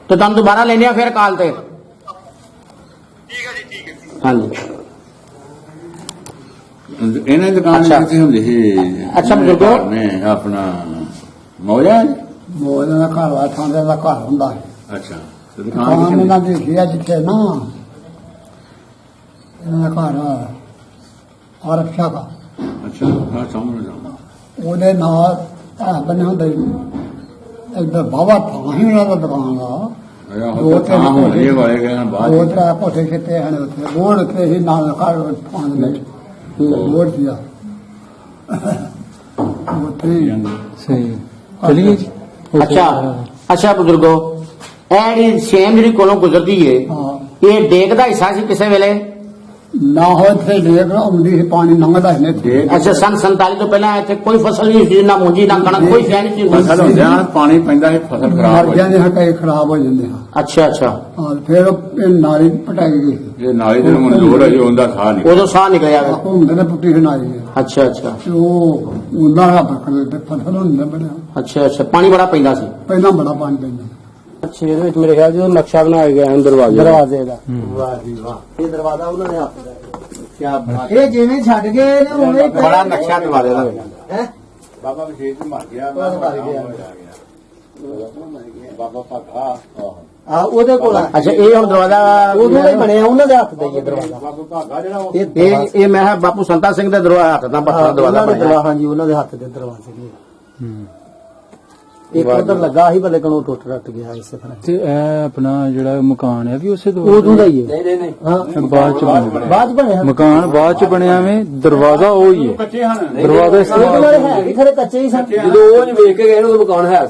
ਤੇ ਤੁਹਾਨੂੰ ਦੁਬਾਰਾ ਲੈਣੇ ਆ ਫਿਰ ਕਾਲ ਤੇ। ਠੀਕ ਹੈ ਜੀ ਠੀਕ ਹੈ ਹਾਂਜੀ ਇਹਨਾਂ ਦੀ ਦੁਕਾਨ ਅੱਛਾ। ਕਿੱਥੇ ਹੁੰਦੀ ਸੀ ਅੱਛਾ, ਬਜ਼ੁਰਗੋ। ਨੇ ਆਪਣਾ ਮੋਇਆ ਮੋਹਨ ਦਾ ਘਰ ਵਾ ਥਾਂਦੇ ਦਾ ਘਰ ਹੁੰਦਾ ਹੈ ਅੱਛਾ ਤੇ ਦੁਕਾਨ ਦੁਕਾਨ ਕਿੱਥੇ ਇਹਨਾਂ ਦੀ ਸੀ ਜਿੱਥੇ ਨਾ ਇਹਨਾਂ ਦਾ ਘਰ ਆਰਫ ਸ਼ਾਹ ਦਾ ਅੱਛਾ ਹਾਂ ਸਮਝ ਜਾਵਾਂ ਉਹਦੇ ਨਾਲ ਬਣੇ ਹੁੰਦੇ ਇੱਧਰ ਬਾਬਾ ਥਾਂ ਹੀ ਉਹਨਾਂ ਦਾ ਦੁਕਾਨ ਦਾ ਇਹ ਹੋ ਤਾਂ ਹੋਣੇ ਵਾਲੇ ਕਹਿੰਦਾ ਦੋ ਬਾਅਦ ਤਰਾ ਕੋਠੇ ਕਿਤੇ ਹਨ ਉੱਥੇ ਬੋੜ ਉੱਤੇ ਹੀ ਨਾਲ ਘਰ ਪਾਉਣ ਦੇ ਬੋੜ ਸੀਗਾ ਉੱਥੇ ਹੀ ਸਹੀ ਚਲਿਏ ਜੀ ਅੱਛਾ ਅੱਛਾ ਬਜ਼ੁਰਗੋ, ਇਹ ਜਿਹੜੀ ਸੇਮ ਜਿਹੜੀ ਕੋਲੋਂ ਗੁਜ਼ਰਦੀ ਏ ਹਾਂ ਇਹ ਡੇਕ ਦਾ ਹਿੱਸਾ ਸੀ ਕਿਸੇ ਵੇਲੇ। ਨਾ ਹੋ ਇੱਥੇ ਡੇਕ ਆਉਂਦੀ ਸੀ ਪਾਣੀ ਲੰਘਦਾ ਸੀ ਇੱਥੇ ਅੱਛਾ ਸਨ 47 ਤੋਂ ਪਹਿਲਾਂ ਇੱਥੇ ਕੋਈ ਫਸਲ ਨਹੀਂ ਸੀ, ਨਾ ਮੂੰਜੀ ਨਾ ਕਣਕ, ਕੋਈ ਸ਼ੈ ਨਹੀਂ ਸੀ। ਫਸਲ ਹੁੰਦਿਆਂ ਪਾਣੀ ਪੈਂਦਾ ਹੈ ਫਸਲ ਖਰਾਬ ਮਰ ਹੋ ਜਾਂਦੇ ਹਟੇ ਖਰਾਬ ਹੋ ਜਾਂਦੇ ਹਨ ਅੱਛਾ ਅੱਛਾ ਹਾਂ ਫਿਰ ਇਹ ਨਾਲੀ ਪਟਾਈ ਗਈ ਜਾਂਦੀ ਇਹ ਨਾਲੀ ਦੇ ਮਨਜ਼ੂਰ ਹੈ ਜੀ ਉਹਦਾ ਸਾਹ ਨਹੀਂ ਉਦੋਂ ਸਾਹ ਨਿਕਲਿਆ ਵੇ। ਹੁੰਦੇ ਨੇ ਪੁੱਟੀ ਨਾਲੀ ਅੱਛਾ ਅੱਛਾ ਤੇ ਉਹ ਉਹਨਾਂ ਦਾ ਬਕਲ ਤੇ ਫਸਲ ਹੁੰਦੇ ਬਣਿਆ ਅੱਛਾ ਅੱਛਾ ਪਾਣੀ ਬੜਾ ਪੈਂਦਾ ਸੀ। ਪਹਿਲਾਂ ਬੜਾ ਪਾਣੀ ਪੈਂਦਾ ਅੱਛਾ ਇਹਦੇ ਵਿੱਚ ਮੇਰੇ ਖਿਆਲ ਜੋ ਨਕਸ਼ਾ ਬਣਾਇਆ ਗਿਆ ਹੈ ਦਰਵਾਜ਼ੇ ਦਾ। ਵਾਹ ਜੀ ਵਾਹ, ਇਹ ਦਰਵਾਜ਼ਾ ਉਹਨਾਂ ਨੇ ਆਪੇ ਦਾ ਕਿਆ ਬਾਤ। ਇਹ ਜਿਵੇਂ ਛੱਡ ਗਏ ਨੇ ਉਵੇਂ ਹੀ ਬੜਾ ਨਕਸ਼ਾ ਦਰਵਾਜ਼ੇ ਦਾ ਹੈ। ਬਾਬਾ ਵਿਸ਼ੇਸ਼ ਮਰ ਗਿਆ ਬਾਬਾ ਭਾਗਾ ਆ ਉਹਦੇ ਕੋਲ ਆ। ਅੱਛਾ ਇਹ ਹੁਣ ਦਰਵਾਜ਼ਾ ਉਦੋਂ ਦਾ ਹੀ ਬਣਿਆ, ਉਹਨਾਂ ਦੇ ਹੱਥ ਦਾ ਹੀ ਹੈ ਦਰਵਾਜ਼ਾ। ਬਾਬਾ ਭਾਗਾ ਜਿਹੜਾ ਉਹ ਇਹ ਮੈਂ ਕਿਹਾ ਬਾਪੂ ਸੰਤਾ ਸਿੰਘ ਦੇ ਦਰਵਾਜ਼ੇ ਹੱਥ ਦਾ ਪੱਥਰ ਦਰਵਾਜ਼ਾ ਉਹਨਾਂ ਦੇ ਬਣਿਆ। ਹਾਂਜੀ ਉਹਨਾਂ ਦੇ ਹੱਥ ਦੇ ਦਰਵਾਜ਼ੇ ਨੇ। ਇੱਕ ਉਧਰ ਲੱਗਾ ਸੀ ਭਲੇ ਕਣੋ ਟੁੱਟ ਰੱਟ ਗਿਆ ਇਸੇ ਤਰ੍ਹਾਂ। ਤੇ ਇਹ ਆਪਣਾ ਜਿਹੜਾ ਮਕਾਨ ਹੈ ਵੀ ਉਸੇ ਤੋਂ ਉਦੋਂ ਦਾ ਹੀ ਹੈ। ਨਹੀਂ ਹਾਂ ਬਾਅਦ ਚ ਬਣਿਆ ਬਾਅਦ ਚ ਬਣਿਆ। ਮਕਾਨ ਬਾਅਦ ਚ ਬਣਿਆ ਵੇ ਦਰਵਾਜ਼ਾ ਉਹ ਹੀ ਹੈ ਕੱਚੇ ਹਨ ਦਰਵਾਜ਼ਾ ਇਸ ਉਦੋਂ ਤਰ੍ਹਾਂ ਵਾਲੇ ਹੈ ਵੀ ਖਰੇ ਕੱਚੇ ਹੀ ਸਨ। ਜਦੋਂ ਉਹ ਵੇਖ ਕੇ ਗਏ ਉਦੋਂ ਮਕਾਨ ਹੈ